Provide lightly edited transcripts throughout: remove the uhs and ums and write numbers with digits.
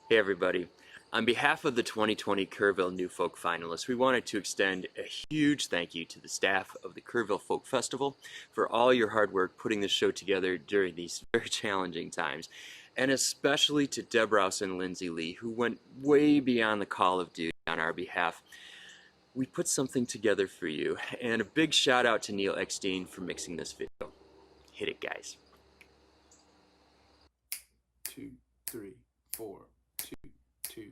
Hey everybody. On behalf of the 2020 Kerrville New Folk finalists, we wanted to extend a huge thank you to the staff of the Kerrville Folk Festival for all your hard work putting this show together during these very challenging times, and especially to Deb Rouse and Lindsay Lee, who went way beyond the call of duty on our behalf. We put something together for you, and a big shout out to Neil Eckstein for mixing this video. Hit it, guys. 2, 3, 4, 2, 2.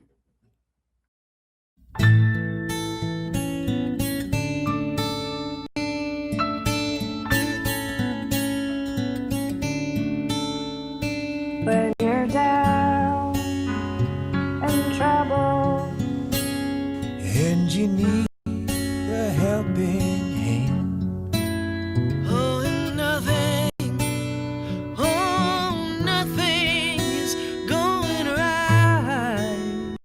When you're down and trouble and you need a helping hand. Oh, and nothing is going right.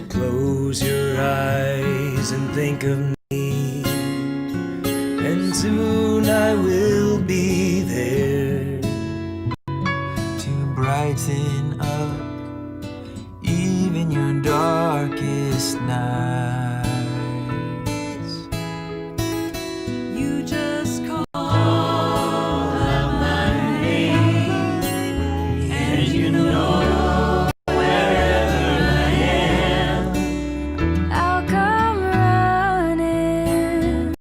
Close your eyes and think of me, and soon I will be there to brighten up even your darkest nights. You just call out my name, and you know wherever I am, I'll come running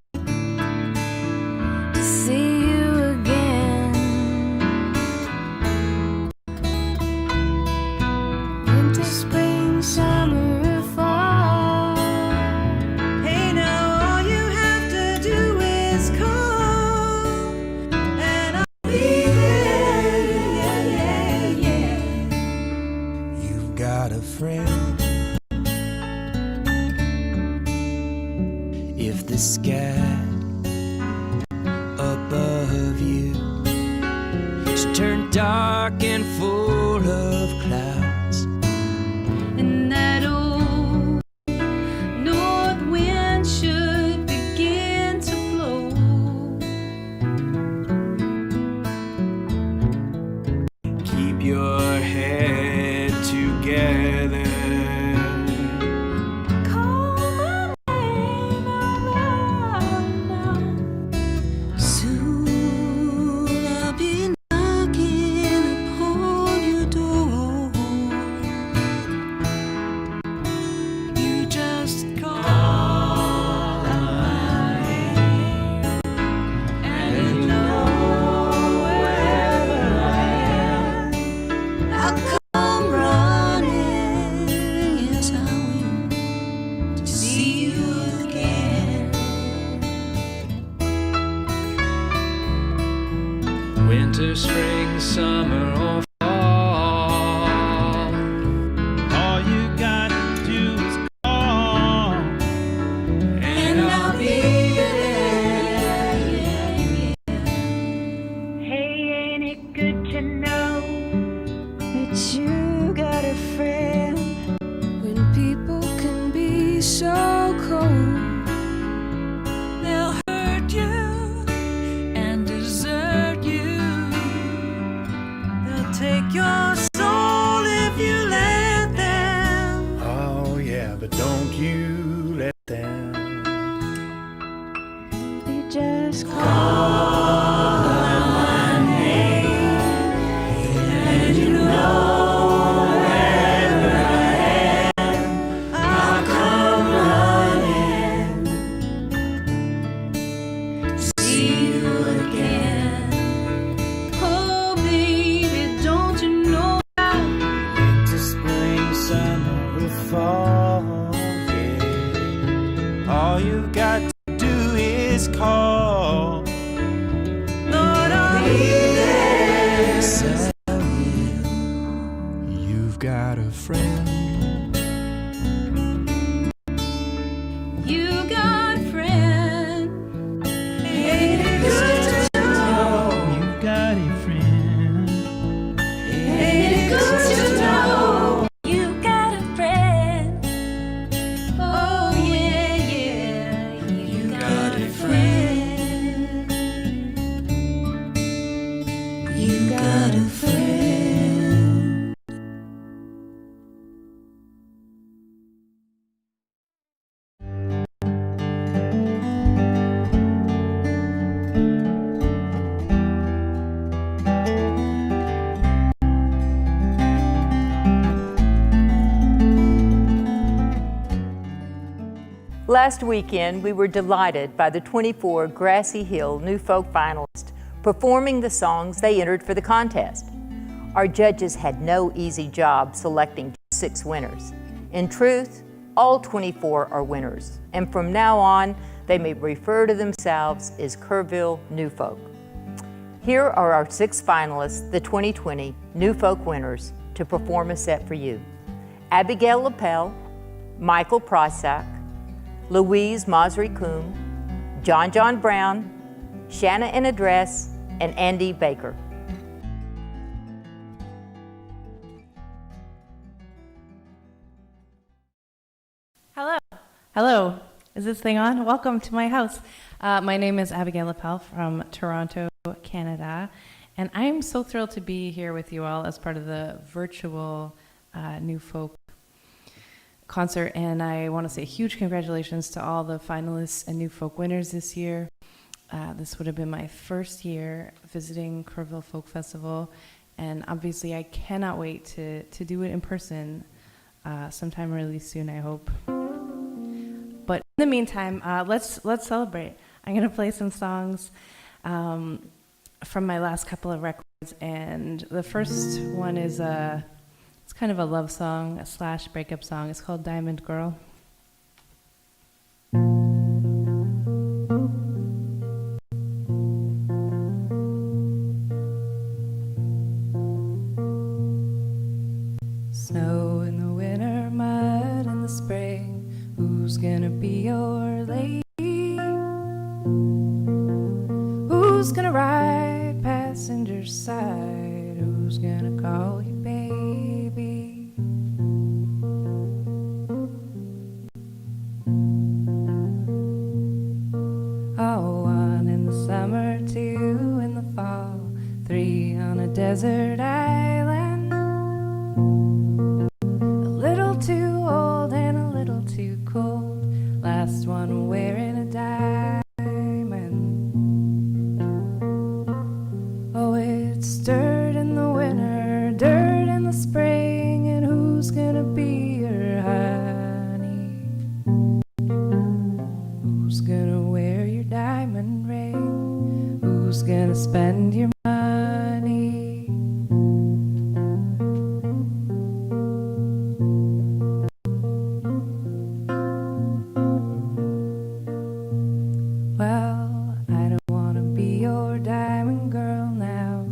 to see you again. Winter, spring, summer, or fall. Hey, now all you have to do is call, and I'll be there. Yeah. You've got a friend. If the sky above you should turn dark and full of clouds, And that old north wind should begin to blow. keep your head together. Call my name out loud now. Soon I'll be knocking upon your door. You just call out my name, and you know wherever I am, I'll come running. Yes, I will, to see you again. Winter, spring, summer, or fall, all you gotta do is call, and I'll be there. Hey, ain't it good to know that you got a friend when people can be so cold? They'll hurt you and desert you. They'll take your soul if you let them. Oh yeah, but don't you let them. You just call Out my name, and you know wherever I am, I'll come running to see you again. Oh, baby, don't you know Winter, spring, summer, or fall, yeah. All you've got to do is call. Lord, I'll be there. Yes, I will. You've got a friend. you got a friend? Ain't it good to know you've got a friend? Ain't it good to know you got a friend? Oh, yeah, you got a friend. You got a friend. Last weekend, we were delighted by the 24 Grassy Hill New Folk finalists performing the songs they entered for the contest. Our judges had no easy job selecting 6 winners. In truth, all 24 are winners, and from now on, they may refer to themselves as Kerrville New Folk. Here are our 6 finalists, the 2020 New Folk winners, to perform a set for you. Abigail Lapel, Michael Prosak, Louise Masri-Coombe, John Brown, Shanna in a Dress, and Andy Baker. Hello, is this thing on? Welcome to my house. My name is Abigail Lapel from Toronto, Canada, and I'm so thrilled to be here with you all as part of the virtual New Folk concert, and I want to say huge congratulations to all the finalists and New Folk winners this year. This would have been my first year visiting Kerrville Folk Festival, and obviously I cannot wait to do it in person sometime really soon, I hope. But in the meantime, let's celebrate. I'm going to play some songs from my last couple of records, and the first one is it's kind of a love song / breakup song. It's called Diamond Girl. Snow in the winter, mud in the spring. Who's gonna be your lady? Who's gonna ride passenger side? Who's gonna call you baby? Oh, 1 in the summer, 2 in the fall, 3 on a desert island. A little too old and a little too cold. Last one wearing a diamond. Oh, it's dirt in the winter, dirt in the spring, and who's gonna be your honey? Who's gonna wear your diamond ring? Who's gonna spend your money? Well, I don't wanna be your diamond girl now.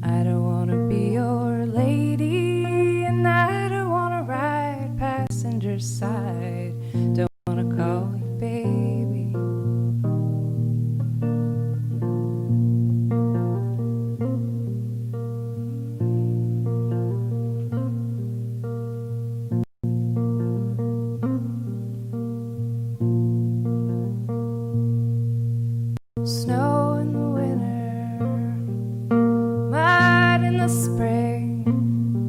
I don't wanna be your lady, and I don't wanna ride passenger side. Don't wanna call you baby. Snow in the winter, mud in the spring,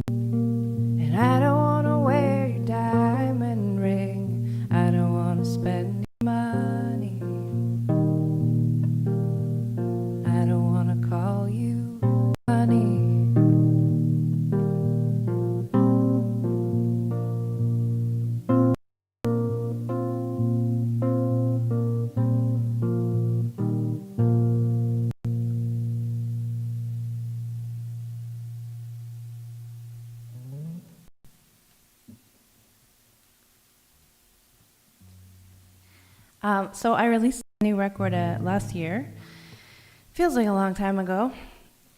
and I don't wanna wear your diamond ring. I don't wanna spend your money. I don't wanna call you honey. So I released a new record last year. Feels like a long time ago.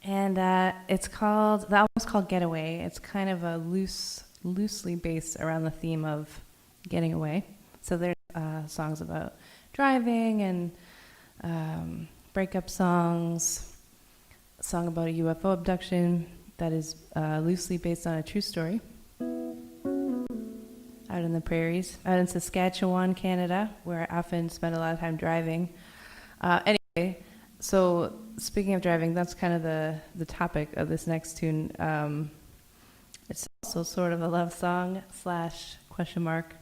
And the album's called Getaway. It's kind of a loosely based around the theme of getting away. So there's songs about driving and breakup songs, a song about a UFO abduction that is loosely based on a true story. Out in the prairies, out in Saskatchewan, Canada, where I often spend a lot of time driving. Anyway, so speaking of driving, that's kind of the topic of this next tune. It's also sort of a love song / question mark.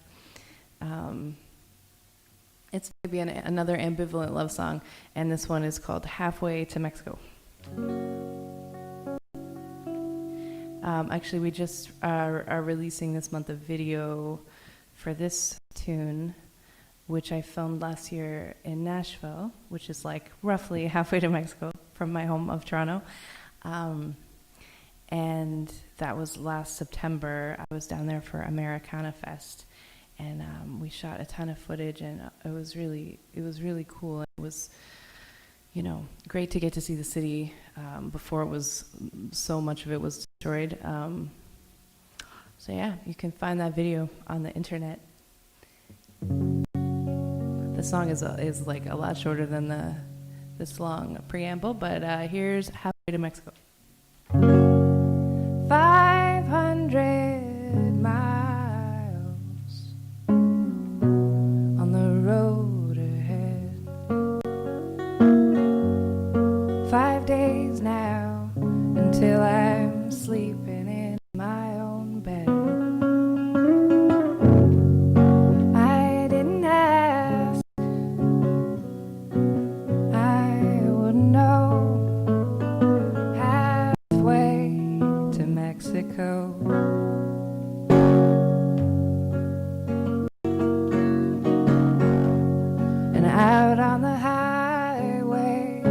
It's maybe another ambivalent love song, and this one is called Halfway to Mexico. Actually, we just are releasing this month a video for this tune, which I filmed last year in Nashville, which is like roughly halfway to Mexico from my home of Toronto. And that was last September. I was down there for Americana Fest, and we shot a ton of footage, and it was really cool. It was, you know, great to get to see the city before it was, so much of it was destroyed. So yeah, you can find that video on the internet. The song is like a lot shorter than this long preamble, but here's Halfway to Mexico. 500 miles on the road ahead. 5 days now until I'm sleeping in my own bed. I didn't ask, I wouldn't know. Halfway to Mexico. And out on the highway,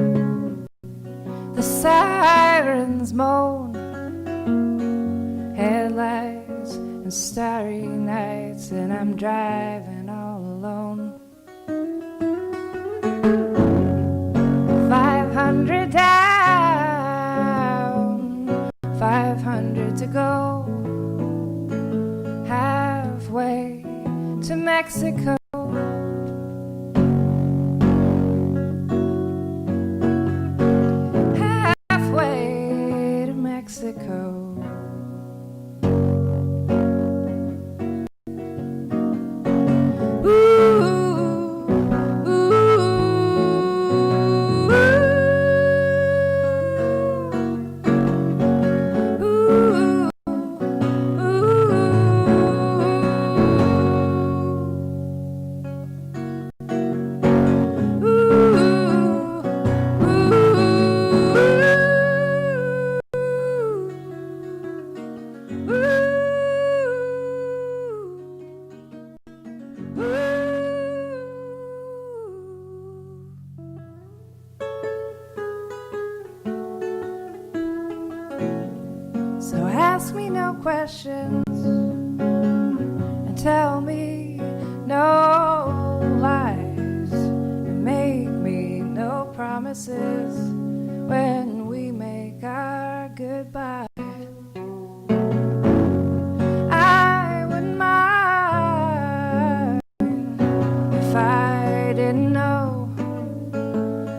the sirens moan, headlights and starry nights, and I'm driving all alone. 500 down, 500 to go, halfway to Mexico. Halfway to Mexico. So ask me no questions and tell me no lies and make me no promises when we make our goodbye. I wouldn't mind if I didn't know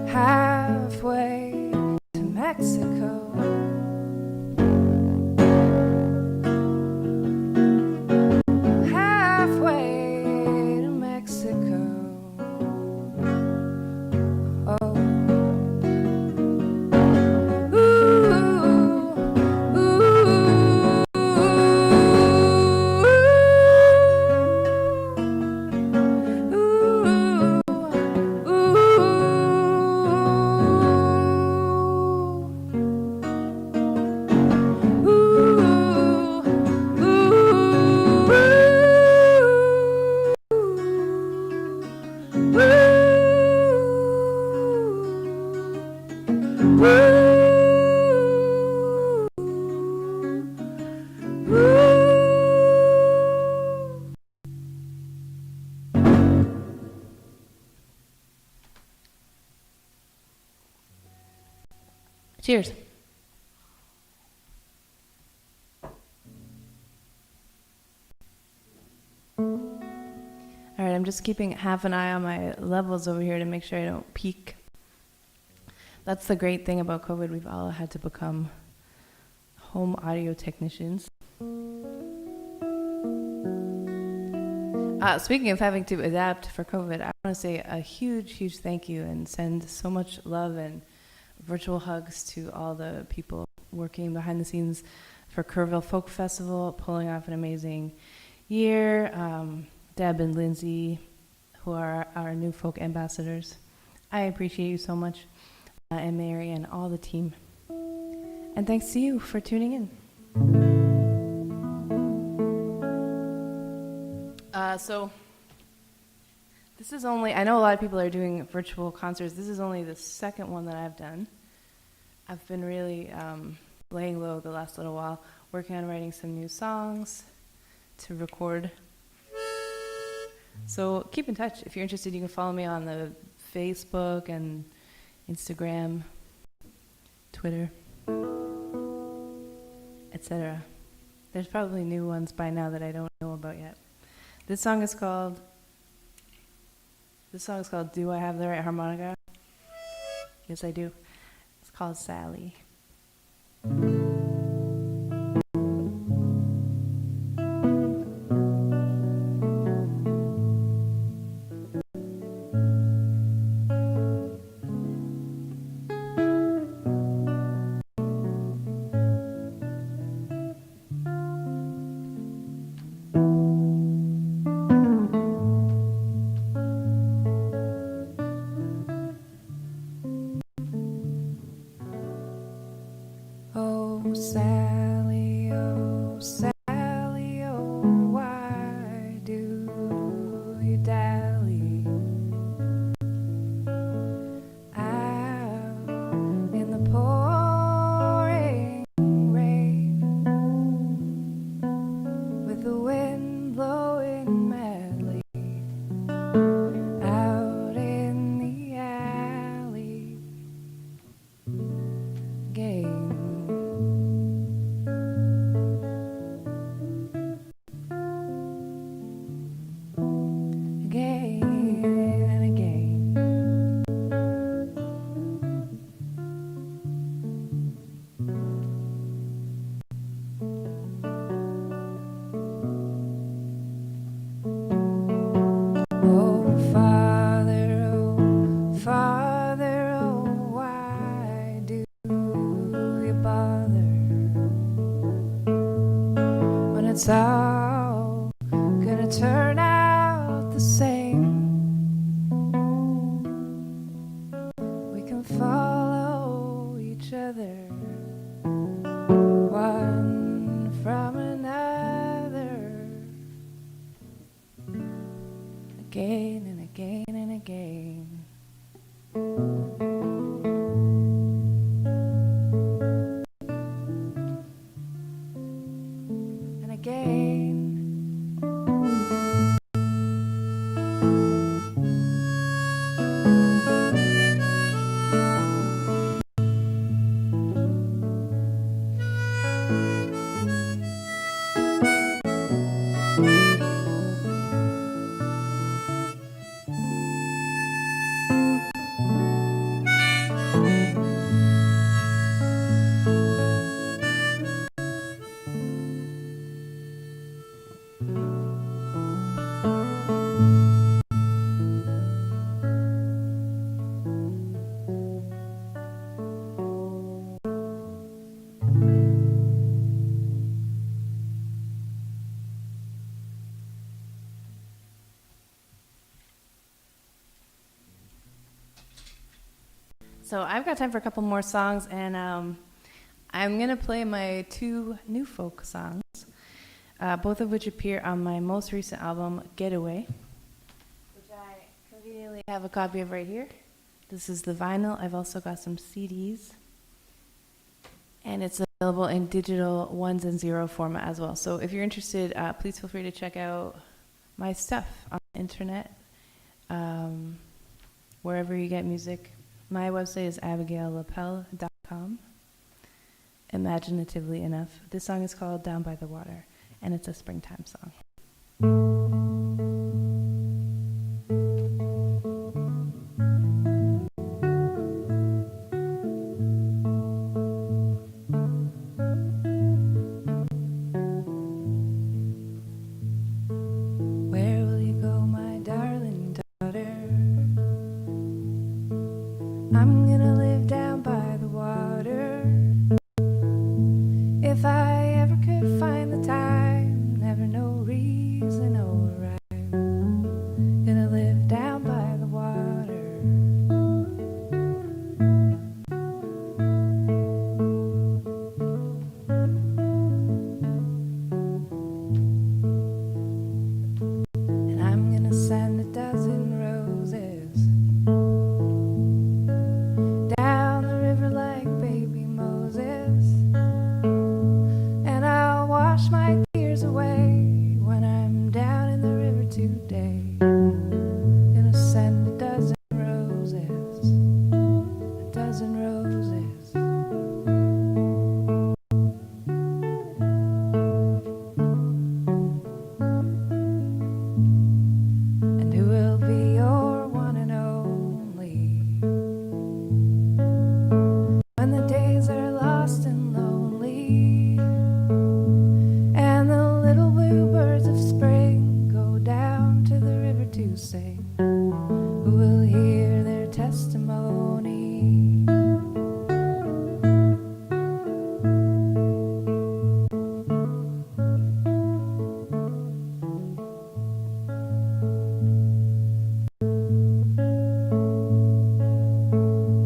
halfway to Mexico. Cheers. All right, I'm just keeping half an eye on my levels over here to make sure I don't peak. That's the great thing about COVID. We've all had to become home audio technicians. Speaking of having to adapt for COVID, I want to say a huge, huge thank you and send so much love and virtual hugs to all the people working behind the scenes for Kerrville Folk Festival, pulling off an amazing year. Deb and Lindsay, who are our new folk ambassadors. I appreciate you so much, and Mary and all the team. And thanks to you for tuning in. So this is only, I know a lot of people are doing virtual concerts. This is only the second one that I've done. I've been really laying low the last little while, working on writing some new songs to record. So keep in touch. If you're interested, you can follow me on the Facebook and Instagram, Twitter, etc. There's probably new ones by now that I don't know about yet. This song is called Do I Have the Right Harmonica? Yes, I do. It's called Sally. Oh, Sally, oh, why do you dally out in the pouring rain with the wind blowing madly out in the alley again? Oh, Father, oh, why do you bother when it's all gonna turn out the same? We can follow each other, one from another, again and again and again. And again. So I've got time for a couple more songs, and I'm going to play my two new folk songs, both of which appear on my most recent album, Getaway, which I conveniently have a copy of right here. This is the vinyl. I've also got some CDs, and it's available in digital 1s and 0 format as well. So if you're interested, please feel free to check out my stuff on the internet, wherever you get music. My website is abigaillapel.com. Imaginatively enough. This song is called Down by the Water, and it's a springtime song. Where will you go, my darling daughter? I'm gonna live down by the water. If I ever could find the time, never no reason or rhyme. Gonna live down by the water.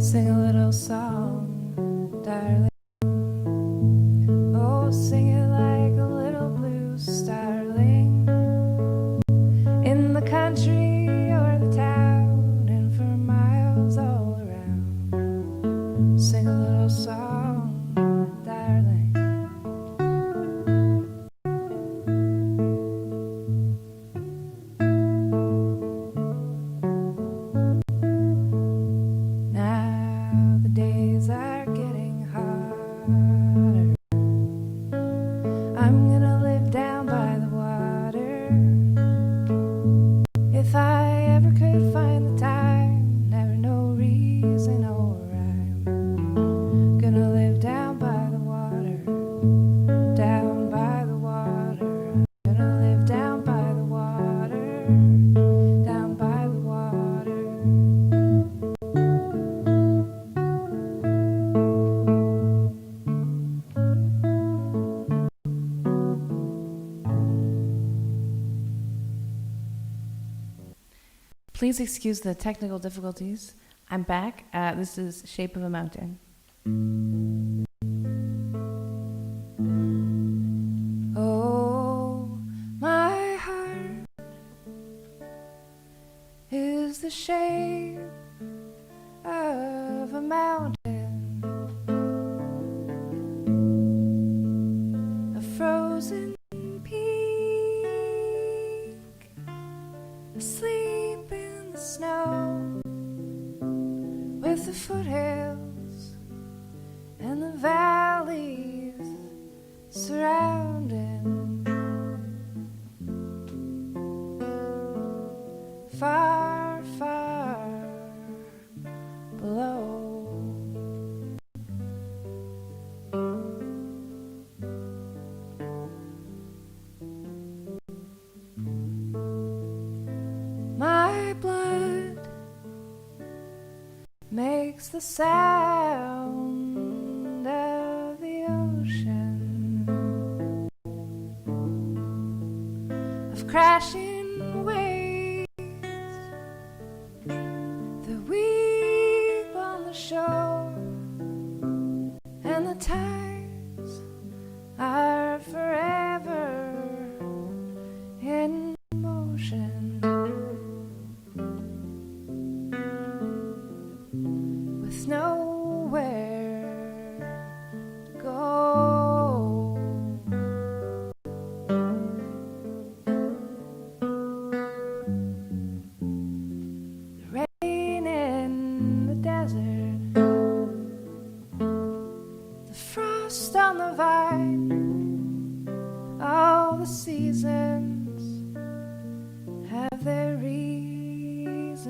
Sing a little song, darling. Oh, sing it like a little blue starling. In the country or the town, and for miles all around. Sing a little song, darling. Now the days are getting hotter. I'm gonna live down by the water. If I ever could find the time, never no reason or rhyme. Gonna live down by the water, down by the water. Gonna live down by the water, down by the water. Please excuse the technical difficulties. I'm back. This is Shape of a Mountain. Oh, my heart is the shape of a mountain, a frozen peak, asleep in the snow, with the foothills and the valleys surrounding. Far, far below. My blood makes the sound of the ocean, of crashing waves that weep on the shore, and the tides are forever in motion. With nowhere to go. The rain in the desert, the frost on the vine, all the seasons have their reasons,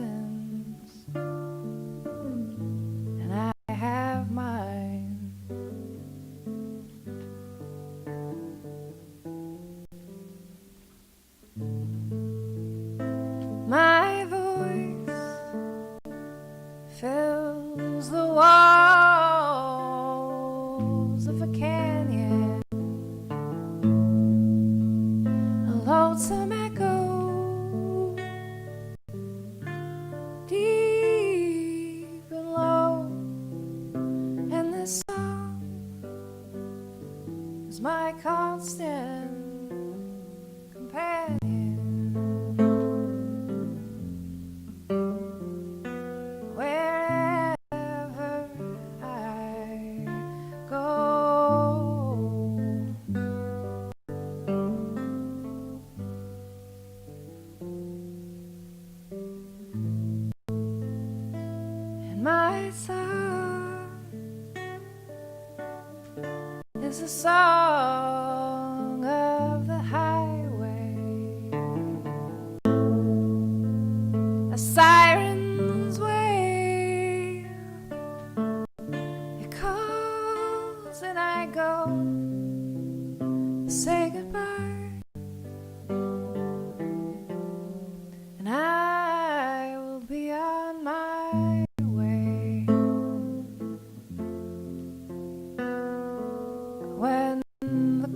and I have mine. My voice fills the walls of a canyon, a lonesome echo, deep and low, and this song is my constant companion. Wherever I go, and my song is a song of the highway, a siren's wail. It calls and I go, say goodbye, and I will be on my way. When the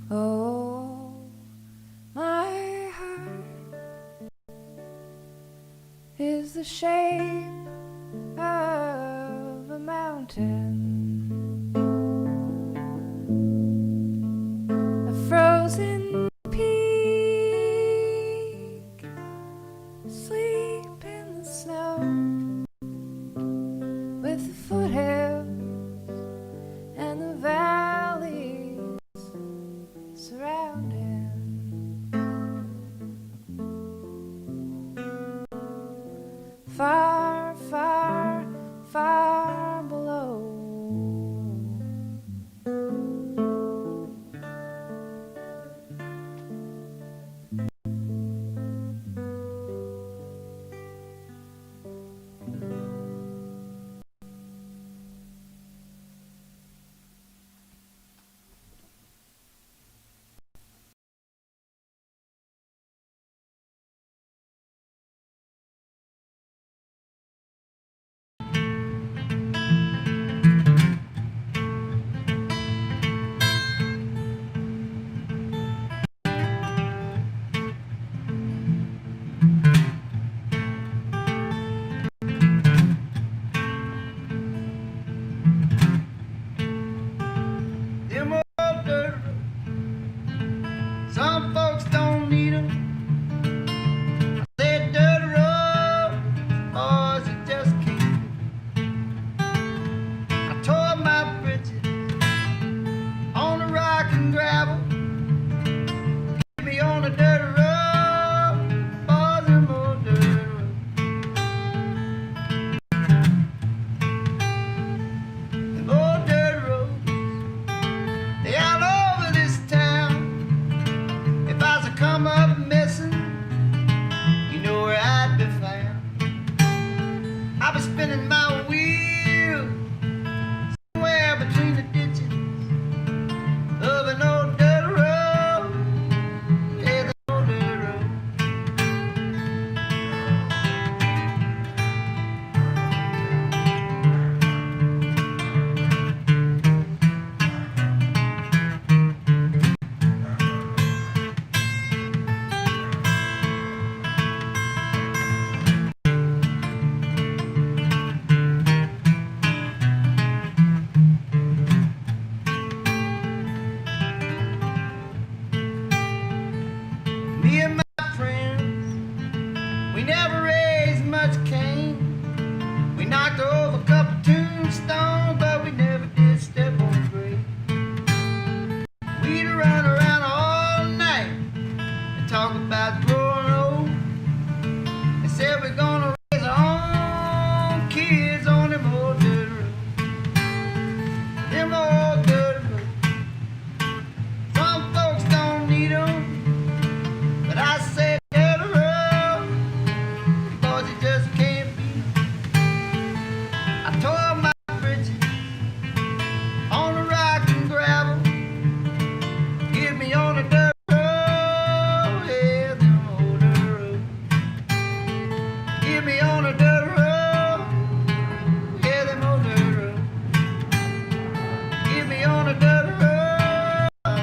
Oh, my heart is the shape of a mountain, a frozen peak, asleep in the snow, with the foothills and the valleys surrounding. Far, far, far below. Them old dirt roads. Some folks don't need 'em. I said dirt roads, boys, you just can't. I tore my britches on the rock and gravel. Get me on a dirt road, boys, them old dirt roads. Them old dirt roads, they all over this town. If I was to come up missing, you know where I'd be found. I'd be spinning my wheel somewhere between the ditches of an old dirt road. Yeah, the old dirt road. Me and my friends, we never raised much cane. We knocked over a couple tombstones, but we never did step on a grave. We'd run around all night and talk about growing old. And said we're gonna raise our own kids on them old dirt roads. Them old dirt roads. Some folks don't need 'em. But I said dirt road, boys, you just can't beat 'em. I tore my britches on the rock and gravel. Get me on a dirt road, yeah, them old dirt roads. Get me on a dirt road, yeah, them old dirt roads. Get me on a dirt road, oh,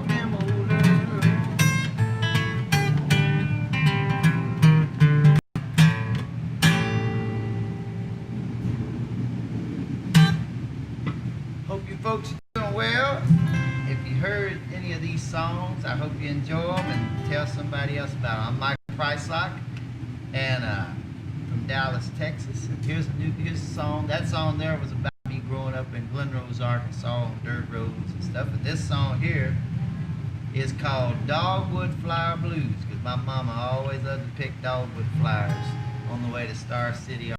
them old dirt roads. Hope you folks are doing well. If you heard any of these songs, I hope you enjoy them and tell somebody else about them. I'm Michael Pricelock, and from Dallas, Texas. And here's a song. That song there was about me growing up in Glen Rose, Arkansas, on dirt roads and stuff. And this song here is called Dogwood Flower Blues, because my mama always loved to pick dogwood flowers on the way to Star City.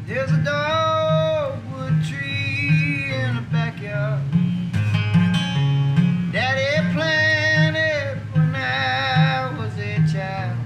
There's a dogwood tree in the backyard. Daddy planted when I was a child.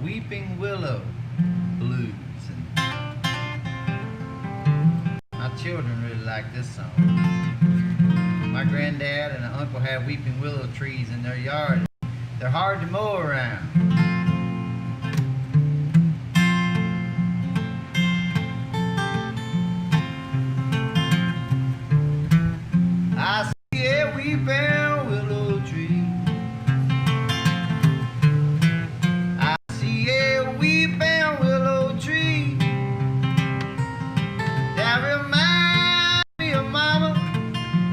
Weeping Willow Blues. And my children really like this song. My granddad and an uncle had weeping willow trees in their yard. They're hard to mow around. I see a weeping willow tree. I see a weeping willow tree that reminds me of Mama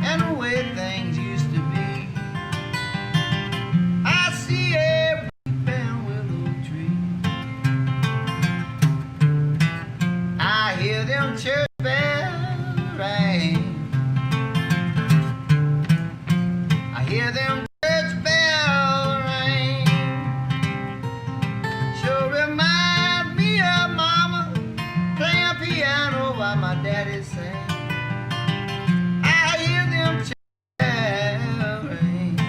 and the way things used to be. I see a weeping willow tree. I hear them church bells ring. I hear them church bells ring. Sure remind me of Mama playing piano while my daddy sang. I hear them church bells ring.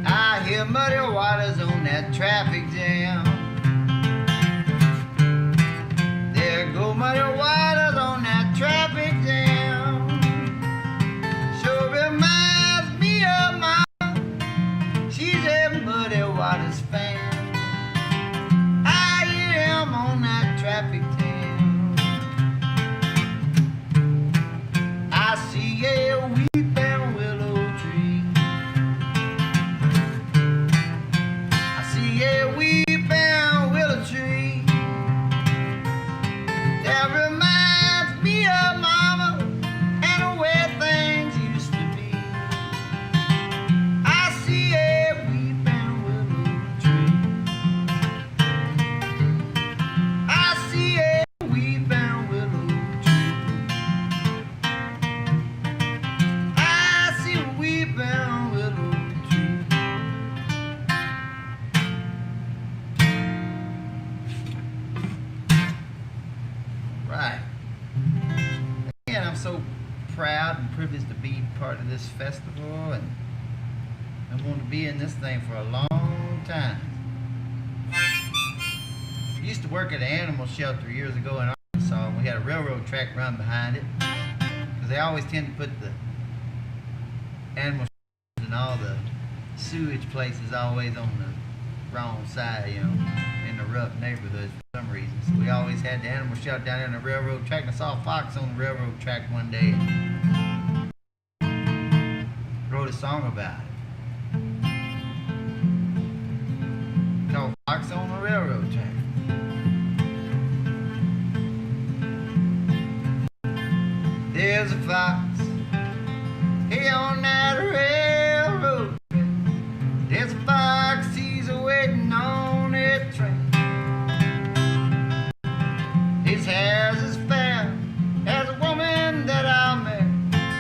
I hear muddy waters on that traffic jam. There go muddy waters on that traffic jam. Sure reminds me of Mama. She's a muddy waters fan. I hear him on that traffic jam. I see a weeping willow tree. I see a weeping willow tree that reminds me of Mama and the way things used to be. I see a weeping willow tree. I see a weeping willow tree. I see a weeping willow tree. Right. Again, I'm so proud and privileged to be part of this festival, and I want to be in this thing for a long time. I used to work at an animal shelter years ago in Arkansas, and we had a railroad track run behind it, because they always tend to put the animal shelters and all the sewage places always on the wrong side, you know, in the rough neighborhoods for some reason. So we always had the animal shelter down there on the railroad track, and I saw a fox on the railroad track one day and wrote a song about it. Called Fox on the Railroad Track. There's a fox here on that railroad track. There's a fox, he's waiting on that train. His hair's as fair as a woman that I'll marry.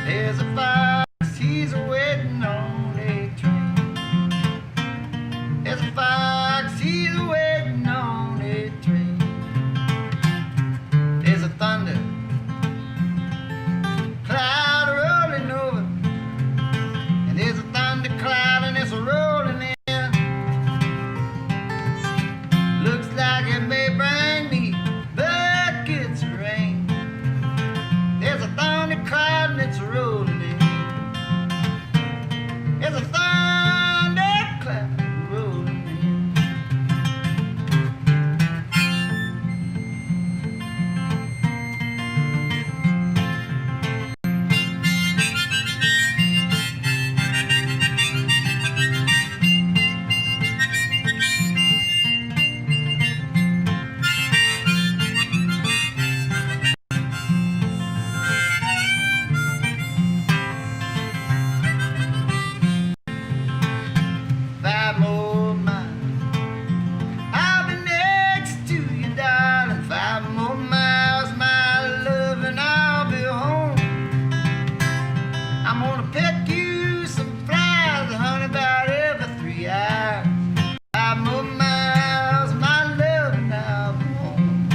There's a fox, he's waiting on a train. I'm gonna pick you some flies, honey, about every 3 hours. 5 more miles, my love, and I'll be home.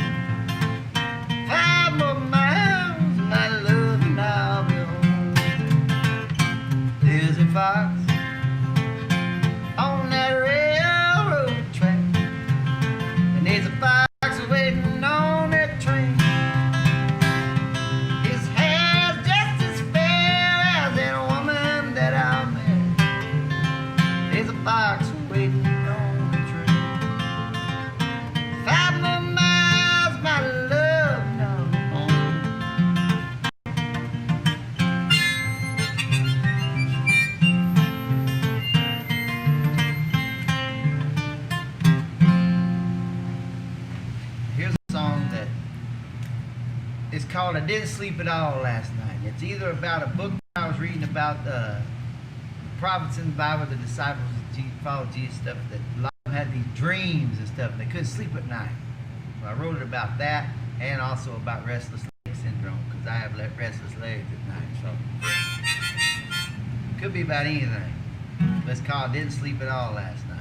5 more miles, my love, and I'll be home. There's a fox on that railroad track, and there's a fox waiting on that train. His hair's just as fair as that woman that I met. There's a fox waiting on the train. 5 more miles, my love, now home. Here's a song that is called I Didn't Sleep at All Last Night. It's either about a book I was reading about the prophets in the Bible, the disciples of Jesus, followed Jesus, stuff that a lot of them had these dreams and stuff, and they couldn't sleep at night. So I wrote it about that and also about restless leg syndrome, because I have restless legs at night. So could be about anything. But it's called Didn't Sleep at All Last Night.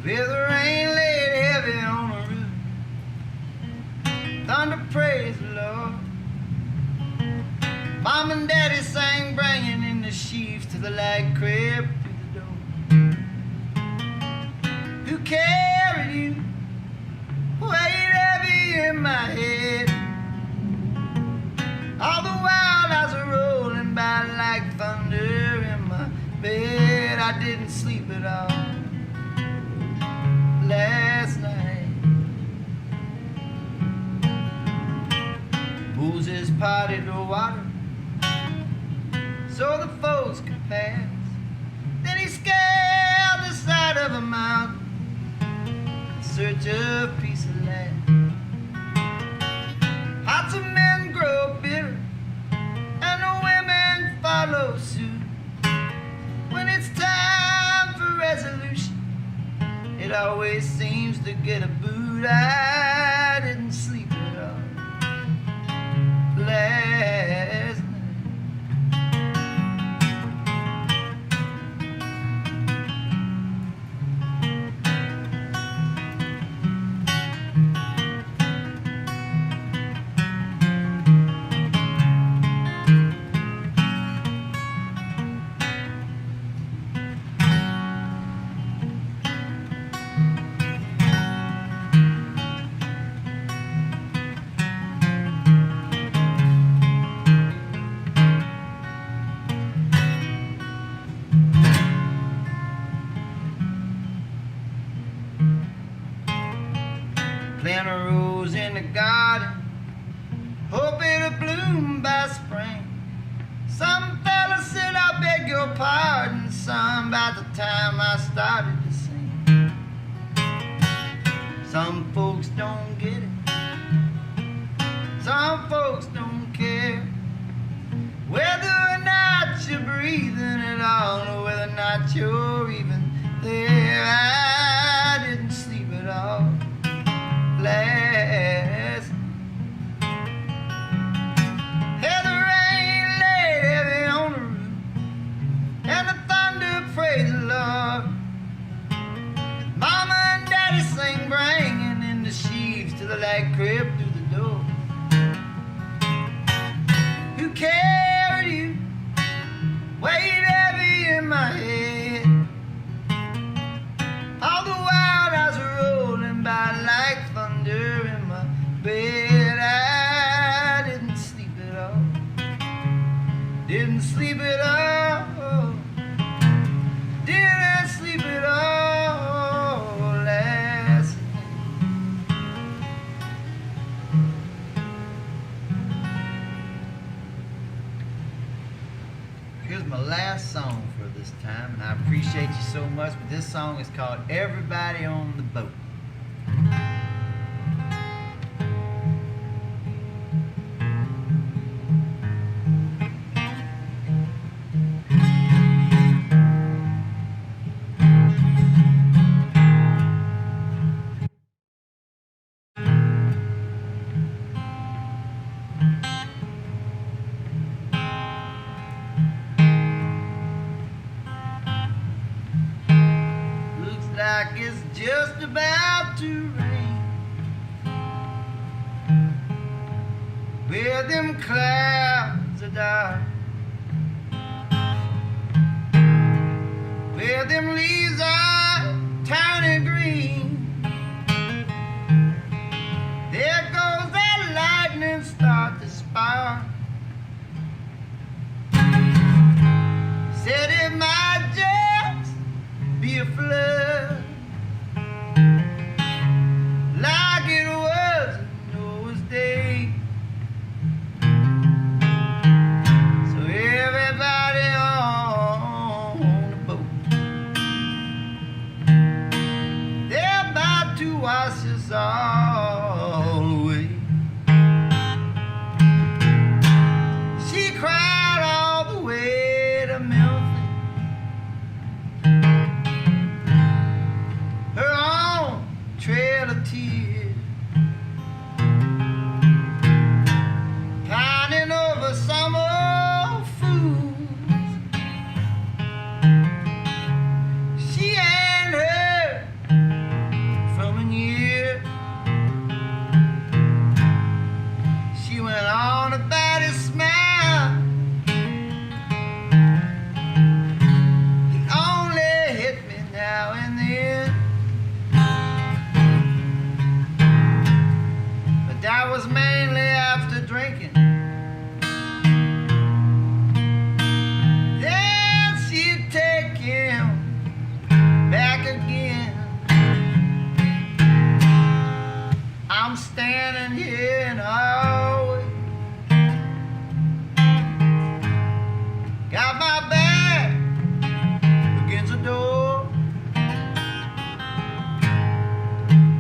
With the rain laid heavy on the roof, thunder praise the Lord. Mom and Daddy sang, bringing in the sheaves to the log crib through the door. Who carried you? Weighed heavy in my head. All the while I was rolling by like thunder in my bed. I didn't sleep at all last night. Moses parted the water so the folks could pass. Then he scaled the side of a mountain in search of peace of land. Hearts of men grow bitter and the women follow suit. When it's time for resolution, it always seems to get a boot. I didn't sleep at all last night. Plant a rose in the garden, hope it'll bloom by spring. Some fella said, I beg your pardon, son, by the time I started to sing. Some folks don't get it, some folks don't care whether or not you're breathing at all, or whether or not you're even there. I didn't sleep at all last. And the rain laid heavy on the roof, and the thunder praised the Lord. Mama and Daddy sang, bringing in the sheaves to the log crib through the door. Who carried you? Weighed heavy in my head. All the while I was rolling by like thunder in my bed. I didn't sleep at all. Didn't sleep at all. Didn't sleep at all last night. Here's my last song for this time, and I appreciate you so much, but this song is called Everybody on the Boat. to rain. Where them clouds are dark, where them leaves are turning green, there goes that lightning start to spark. Said it might just be a flood, like it was in Noah's day. So everybody on the boat, they're about to wash us all away. She cried all the way to Memphis, her own trail of tears, pining over some old fools she ain't heard from in years. She went on about his smile, he only hit me now and then, but that was mainly after drinking. Then she'd take him back again. I'm standing here in the hallway, got my back against the door.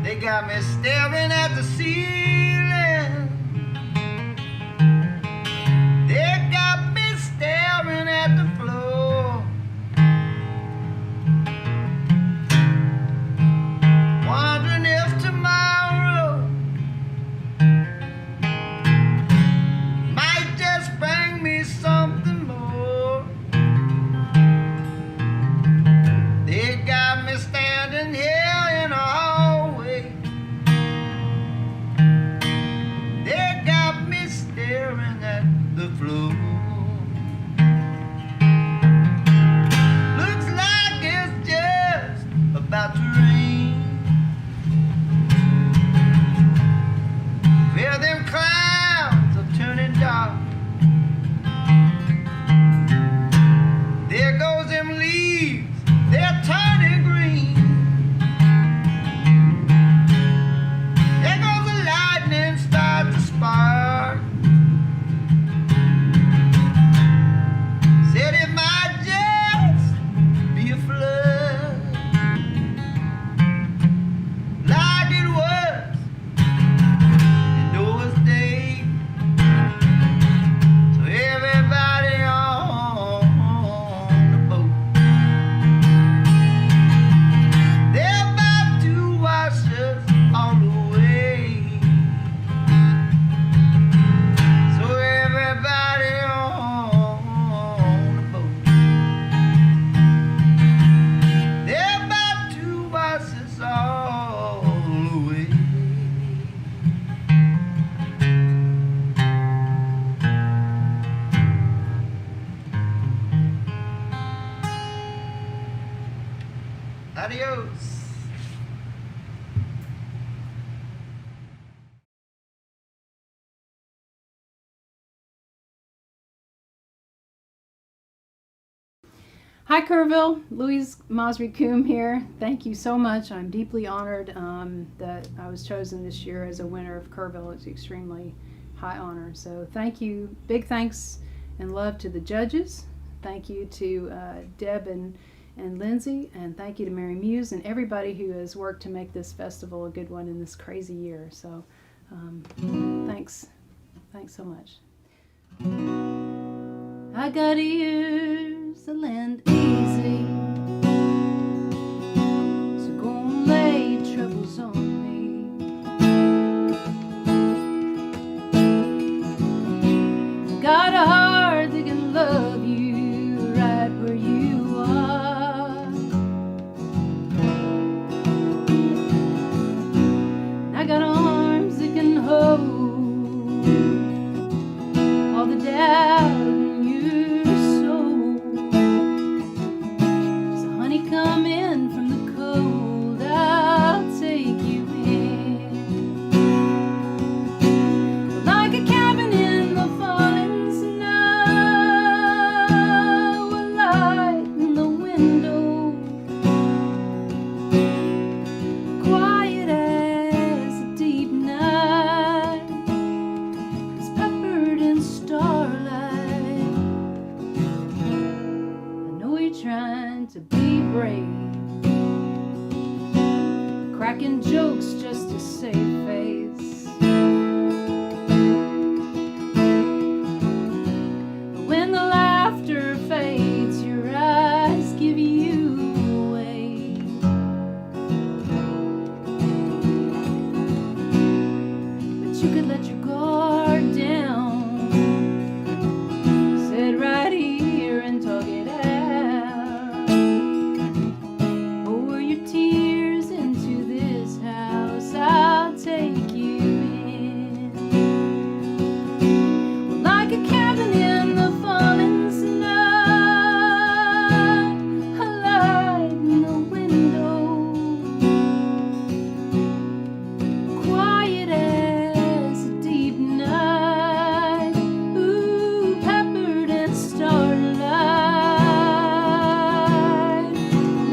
They got me staring at the ceiling, they got me staring at the floor, wondering if tomorrow might just bring me something more. They got me standing here in the hallway, they got me staring at the floor. Looks like it's just about to rain. Where them clouds are turning dark, there goes them leaves, they're turning green. There goes the lightning start to spark. Said it might just be a flood, like it was in Noah's day. So everybody on the boat, they're about to wash us all away. So everybody on the boat, they're about to wash us all away. Adios. Hi, Kerrville. Louise Masri-Coombe here. Thank you so much. I'm deeply honored that I was chosen this year as a winner of Kerrville. It's an extremely high honor. So thank you. Big thanks and love to the judges. Thank you to Deb and Lindsay, and thank you to Mary Muse and everybody who has worked to make this festival a good one in this crazy year. So thanks so much. I got ears that land easy, so go and lay your troubles on me. I got a heart that can love you right where you are. cracking jokes just to save face. But when the laughter fades, your eyes give you away. But you could let your guard down, sit right here and talk it out. Pour your tears into this house, I'll take you in. Like a cabin in the falling snow, a light in the window, quiet as a deep night, ooh, peppered in starlight.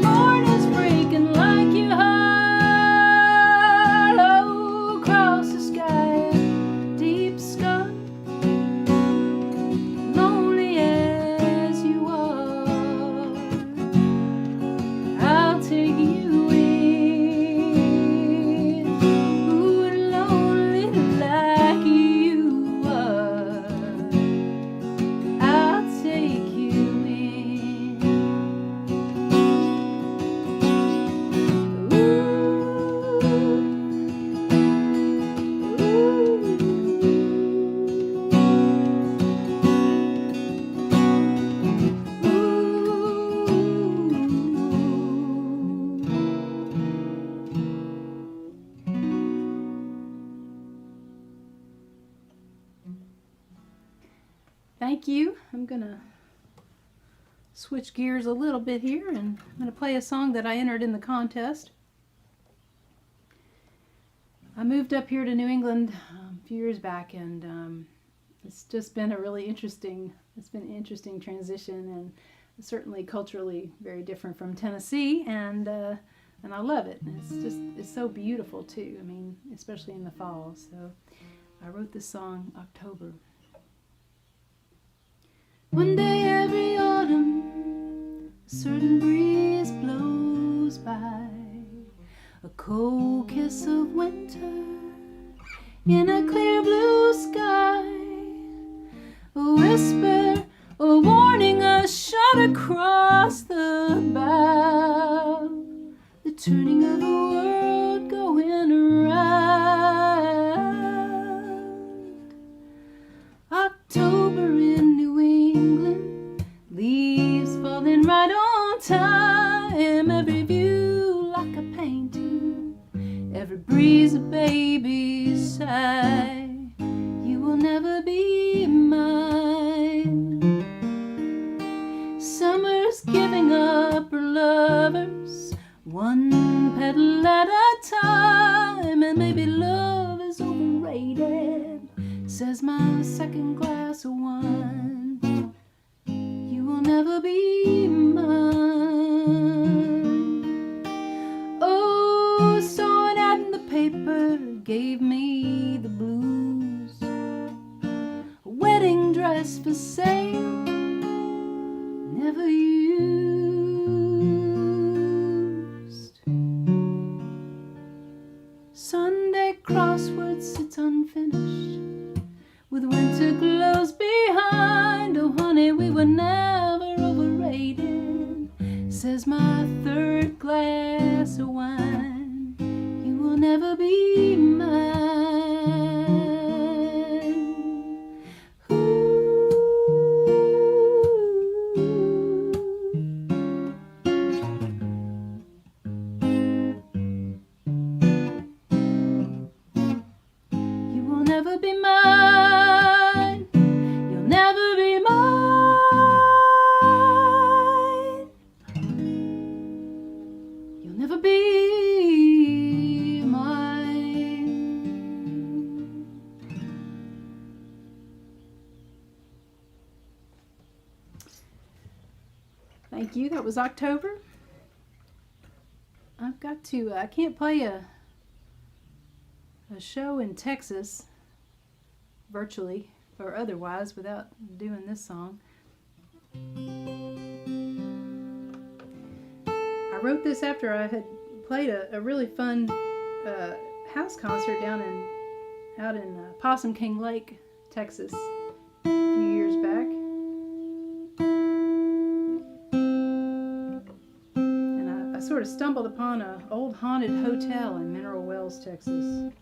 Morning's breaking like your heart, oh, across the sky, deep sky. Lonely as you are, I'll take you in. Ooh, lonely like you are, I'll take you in. Thank you. I'm gonna switch gears a little bit here, and I'm gonna play a song that I entered in the contest. I moved up here to New England a few years back, and it's just been a really interesting, an interesting transition, and certainly culturally very different from Tennessee, and I love it. And it's so beautiful too. I mean, especially in the fall. So I wrote this song, October. One day every autumn, a certain breeze blows by, a cold kiss of winter in a clear blue sky, a whisper, a warning, a shot across the bow, the turning of the world going around. October in New England, leaves falling right on time, every view like a painting, every breeze a baby's sigh. You will never be mine. Summer's giving up her lovers, one petal at a time, and maybe love is overrated, says my second glass of wine. You will never be mine. Oh, saw an ad in the paper, gave me the blues. A wedding dress for sale, never used. Sunday crossword sits unfinished, with winter close behind. Oh honey, we were never overrated, says my third glass of wine. You will never be mine. You will never be mine. You'll never be mine. You'll never be mine. Thank you. That was October. I've got to, I can't play a show in Texas virtually or otherwise without doing this song. I wrote this after I had played a really fun house concert out in Possum King Lake, Texas, a few years back. And I sort of stumbled upon an old haunted hotel in Mineral Wells, Texas.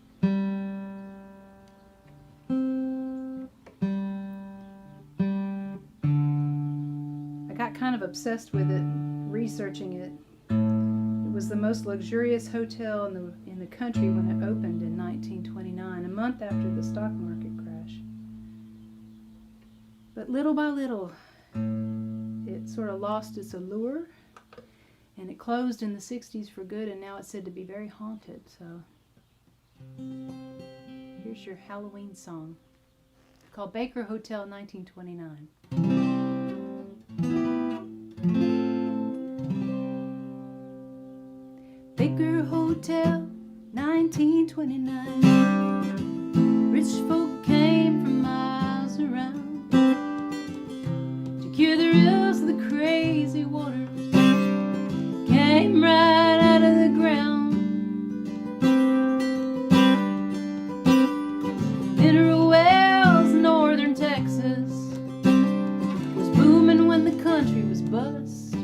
I got kind of obsessed with it, researching it. It was the most luxurious hotel in the country when it opened in 1929, a month after the stock market crash. But little by little, it sort of lost its allure, and it closed in the 60s for good, and now it's said to be very haunted. So here's your Halloween song called Baker Hotel 1929. Baker Hotel, 1929. Rich folk came from miles around to cure the ills of the crazy waters. Came right out of the ground. Mineral Wells, northern Texas, was booming when the country was bust.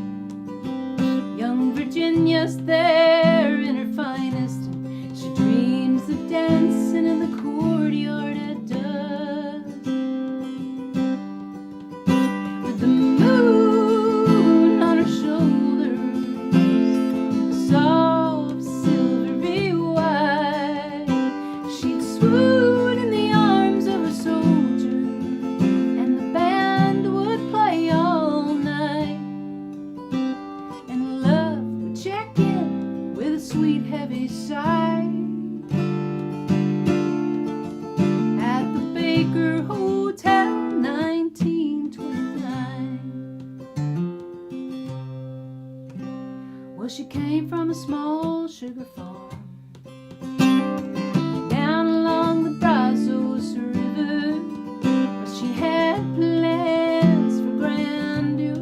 Young Virginia's there in her finest, and she dreams of dancing in the courtyard at dusk. With the moon on her shoulders, a soft silvery white, she'd swoon in the arms of a soldier, and the band would play all night. And love would check in with a sweet heavy sigh at the Baker Hotel, 1929. Well, she came from a small sugar farm down along the Brazos River, but she had plans for grandeur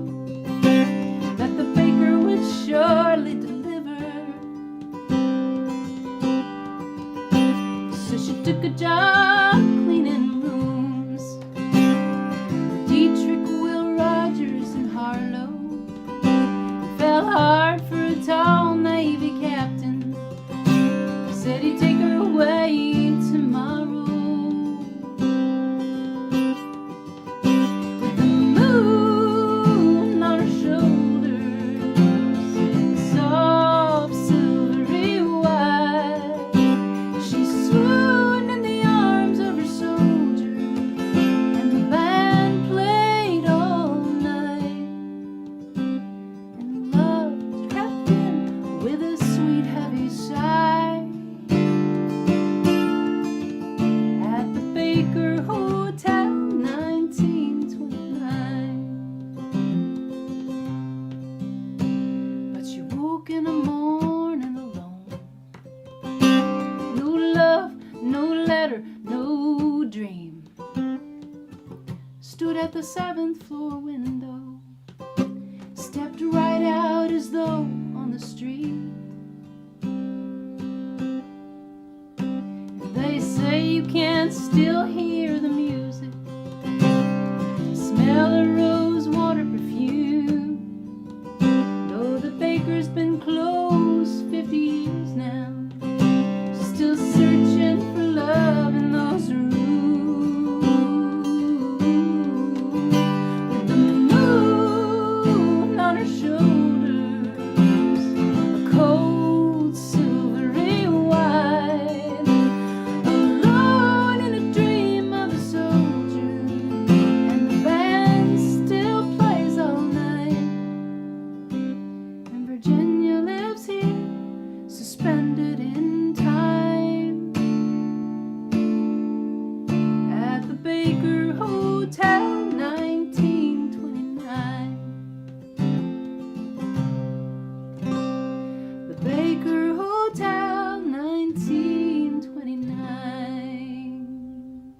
that the baker would surely deliver. So she took a job cleaning rooms with Dietrich Will Rogers in Harlow. It fell hard for a tall Navy captain. He said he'd take her away tomorrow. With the moon on her shoulders, soft silvery white, she swooned in the arms of her soldier, and the band played all night. And love crept in with a sweet heavy sigh at the Baker Hotel, 1929. But she woke in the morning alone. No love, no letter, no dream. Stood at the 7th floor window, stepped right out as though on the street. They say you can still hear the music, smell the rose water perfume. Though the baker's been closed 50 years now, she's still searching for love in those rooms. With the moon on her shoulders, a cold silvery white, alone in a dream of a soldier, and the band still plays all night. And Virginia lives here, suspended in time, at the Baker Hotel, 1929. The Baker Hotel, 1929.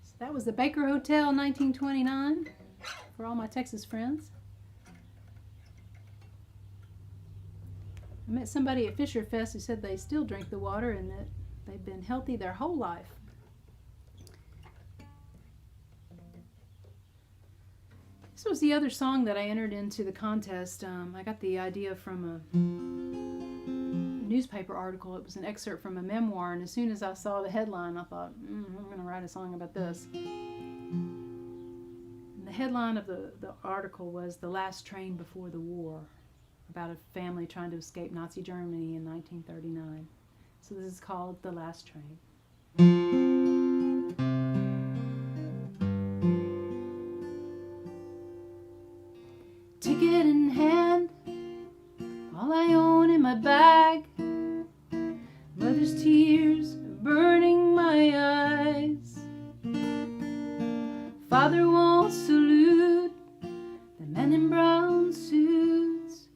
So that was the Baker Hotel, 1929, for all my Texas friends. I met somebody at Fisher Fest who said they still drink the water and that they've been healthy their whole life. This was the other song that I entered into the contest. I got the idea from a newspaper article. It was an excerpt from a memoir, and as soon as I saw the headline, I thought, I'm going to write a song about this. And the headline of the article was "The Last Train Before the War," about a family trying to escape Nazi Germany in 1939. So this is called "The Last Train." Ticket in hand, all I own in my bag. Mother's tears are burning my eyes. Father won't salute the men in brown suits.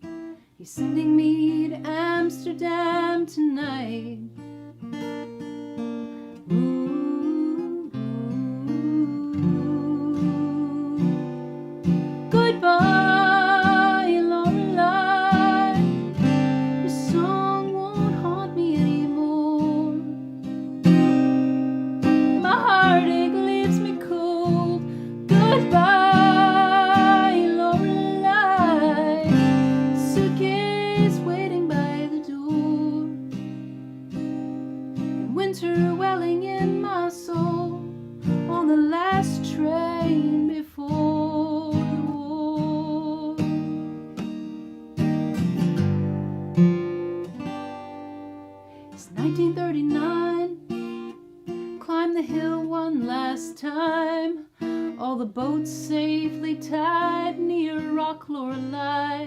He's sending me to Amsterdam tonight. Ooh, goodbye. Winter welling in my soul on the last train before the war. It's 1939. Climb the hill one last time. All the boats safely tied near Rock Lorelei,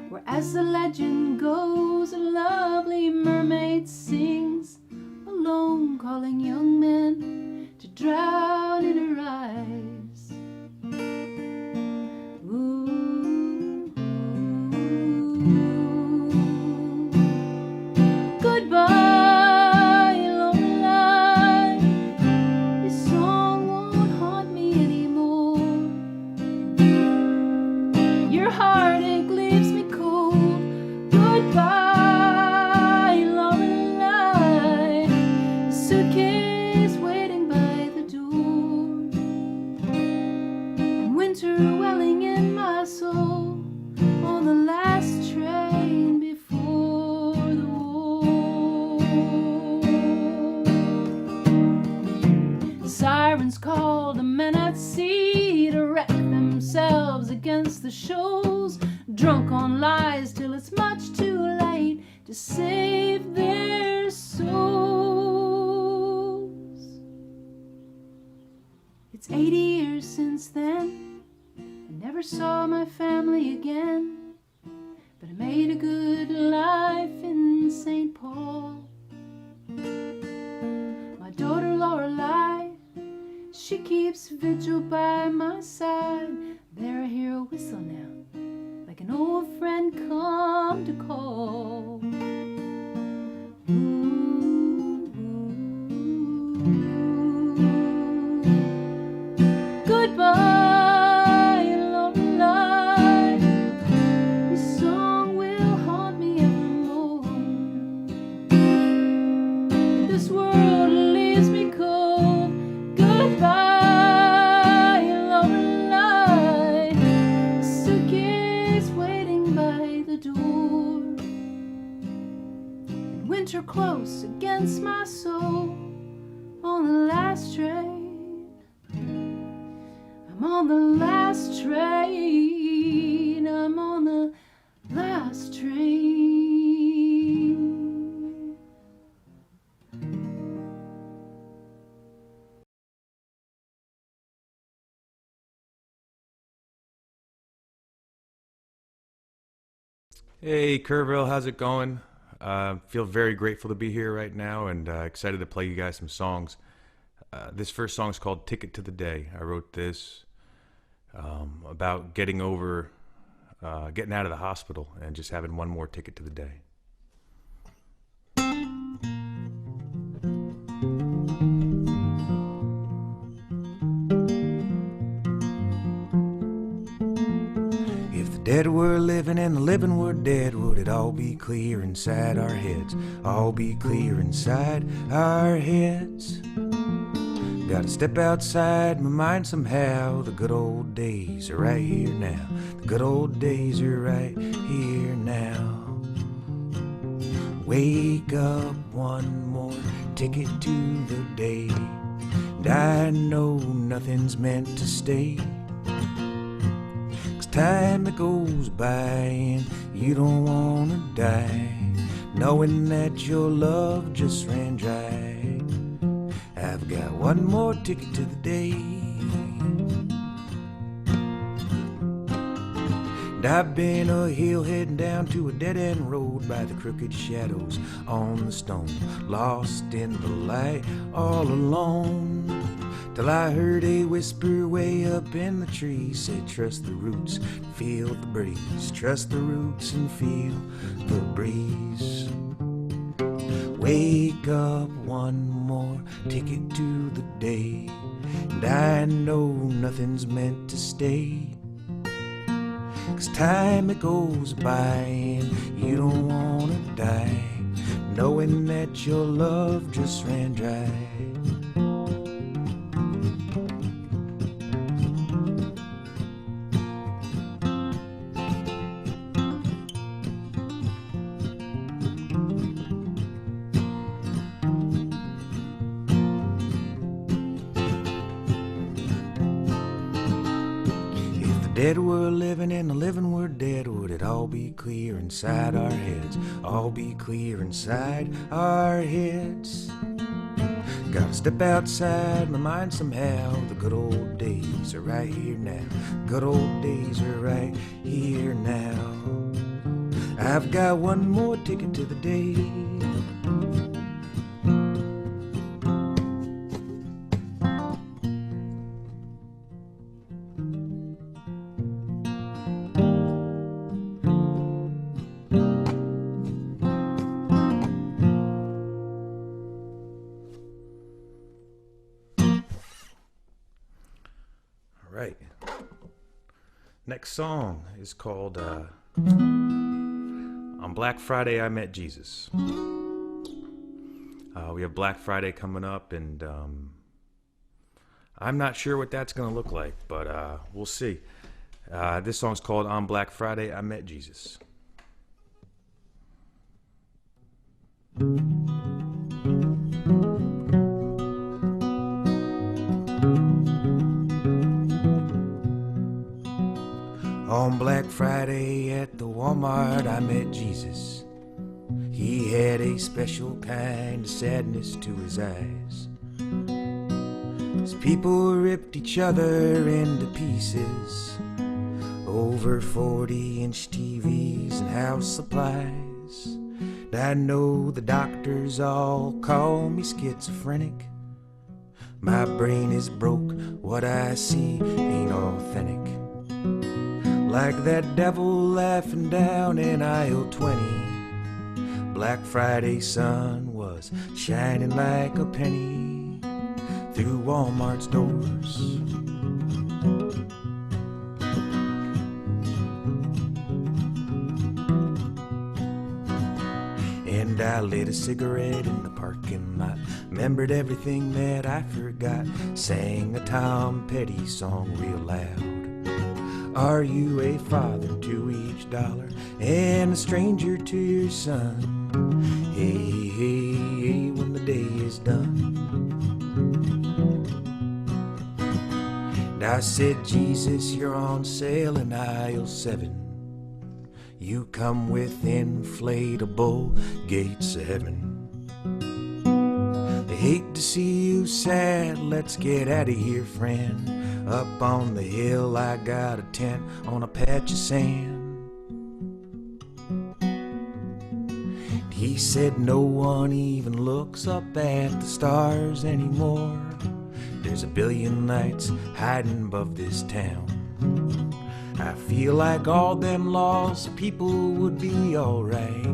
where, as the legend goes, a lovely mermaid sings, alone calling young men to drown in her eyes. Ooh, goodbye, Lorelei. This song won't haunt me anymore. Your heartache leaves me cold. Goodbye, Lorelei. Suitcase waiting by the door, and winter welling in my soul on the last train before the war. Sirens call the men at sea to wreck themselves against the shoals, drunk on lies till it's much too late to save their souls. It's 80 years since then. I never saw my family again, but I made a good life in St. Paul. My daughter Lorelei, she keeps vigil by my side. There I hear a whistle now, like an old friend come to call. Ooh, goodbye, Lorelei. This song will haunt me evermore. This world leaves me cold. Goodbye. Winter close against my soul on the last train. I'm on the last train. I'm on the last train. Hey, Kerrville, how's it going? Feel very grateful to be here right now and excited to play you guys some songs. This first song is called Ticket to the Day. I wrote this about getting out of the hospital and just having one more ticket to the day. dead were living and the living were dead, would it all be clear inside our heads? All be clear inside our heads. Gotta step outside my mind somehow. The good old days are right here now. The good old days are right here now. Wake up, one more ticket to the day. And I know nothing's meant to stay. 'Cause time that goes by and you don't wanna die, knowing that your love just ran dry. I've got one more ticket to the day. And I've been a hill heading down to a dead-end road by the crooked shadows on the stone, lost in the light all alone, till I heard a whisper way up in the trees say, trust the roots, feel the breeze. Trust the roots and feel the breeze. Wake up, one more ticket to the day. And I know nothing's meant to stay. 'Cause time it goes by and you don't wanna die, knowing that your love just ran dry. Dead were living and the living were dead, would it all be clear inside our heads? All be clear inside our heads. Gotta step outside my mind somehow. The good old days are right here now. Good old days are right here now. I've got one more ticket to the day. Right. Next song is called On Black Friday I Met Jesus. We have Black Friday coming up, and I'm not sure what that's going to look like, but we'll see. This song's called On Black Friday I Met Jesus. On Black Friday at the Walmart I met Jesus. He had a special kind of sadness to his eyes, as people ripped each other into pieces over 40-inch TVs and house supplies. And I know the doctors all call me schizophrenic. My brain is broke, what I see ain't authentic. Like that devil laughing down in aisle 20. Black Friday sun was shining like a penny through Walmart's doors. And I lit a cigarette in the parking lot, remembered everything that I forgot, sang a Tom Petty song real loud. Are you a father to each dollar and a stranger to your son? Hey, hey, hey, when the day is done. And I said, Jesus, you're on sale in aisle 7. You come with inflatable gates of heaven. They hate to see you sad, let's get out of here, friend. Up on the hill I got a tent on a patch of sand. He said no one even looks up at the stars anymore. There's a billion lights hiding above this town. I feel like all them lost people would be alright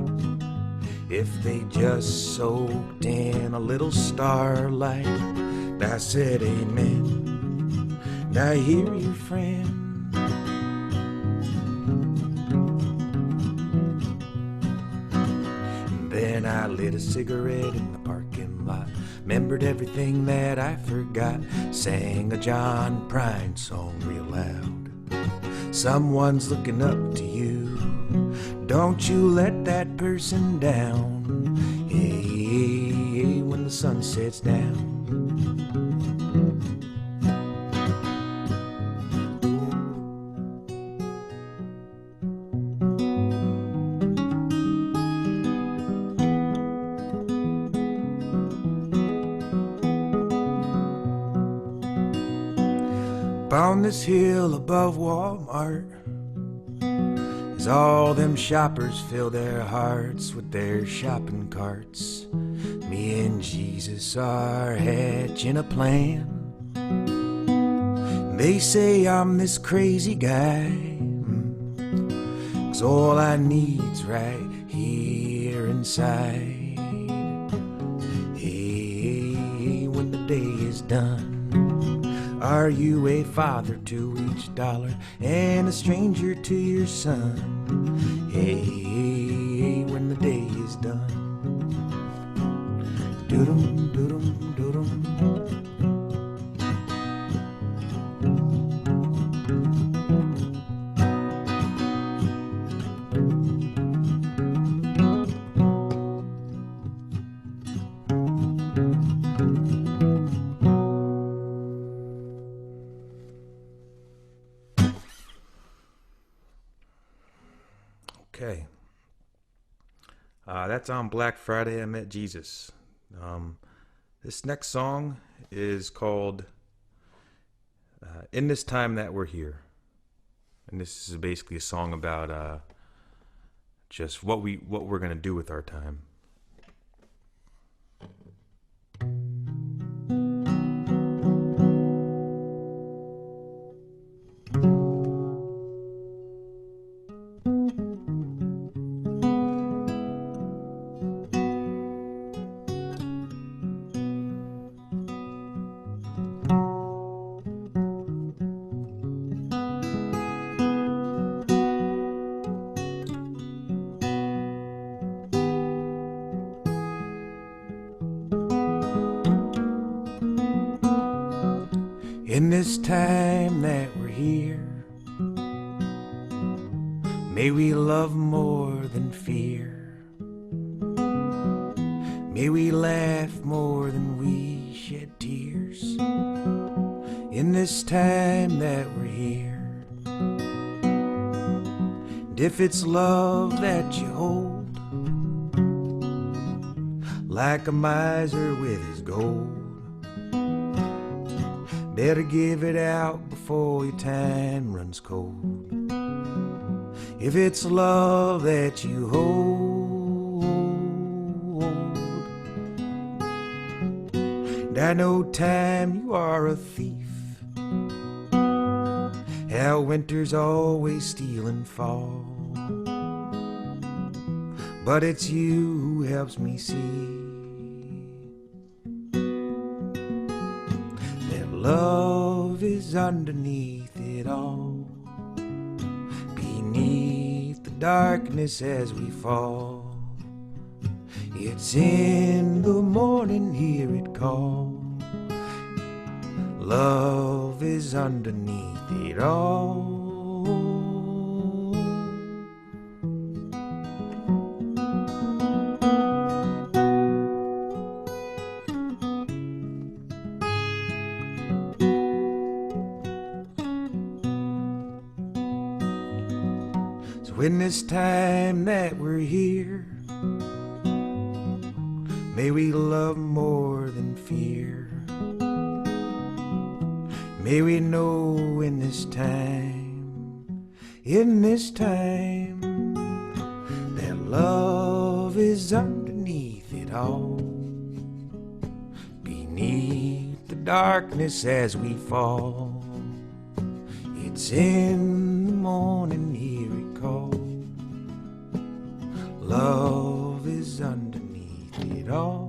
if they just soaked in a little starlight. And I said amen. I hear you, friend. Then I lit a cigarette in the parking lot, remembered everything that I forgot, sang a John Prine song real loud. Someone's looking up to you, don't you let that person down. Hey, hey, hey, when the sun sets down. On this hill above Walmart, as all them shoppers fill their hearts with their shopping carts, me and Jesus are hatching a plan. They say I'm this crazy guy, 'cause all I need's right here inside. Hey, when the day is done, are you a father to each dollar and a stranger to your son? Hey, when the day is done. Doodum, doodum, doodum. Okay. That's on Black Friday I Met Jesus. This next song is called In This Time That We're Here. And this is basically a song about just what we're going to do with our time. In this time that we're here, may we love more than fear. May we laugh more than we shed tears. In this time that we're here, and if it's love that you hold, like a miser with his gold, better give it out before your time runs cold. If it's love that you hold, and I know time you are a thief, how winter's always stealing fall, but it's you who helps me see love is underneath it all, beneath the darkness as we fall. It's in the morning, hear it call. Love is underneath it all. In this time that we're here, may we love more than fear. May we know in this time, that love is underneath it all, beneath the darkness as we fall. It's in the morning, hear it call. Love is underneath it all.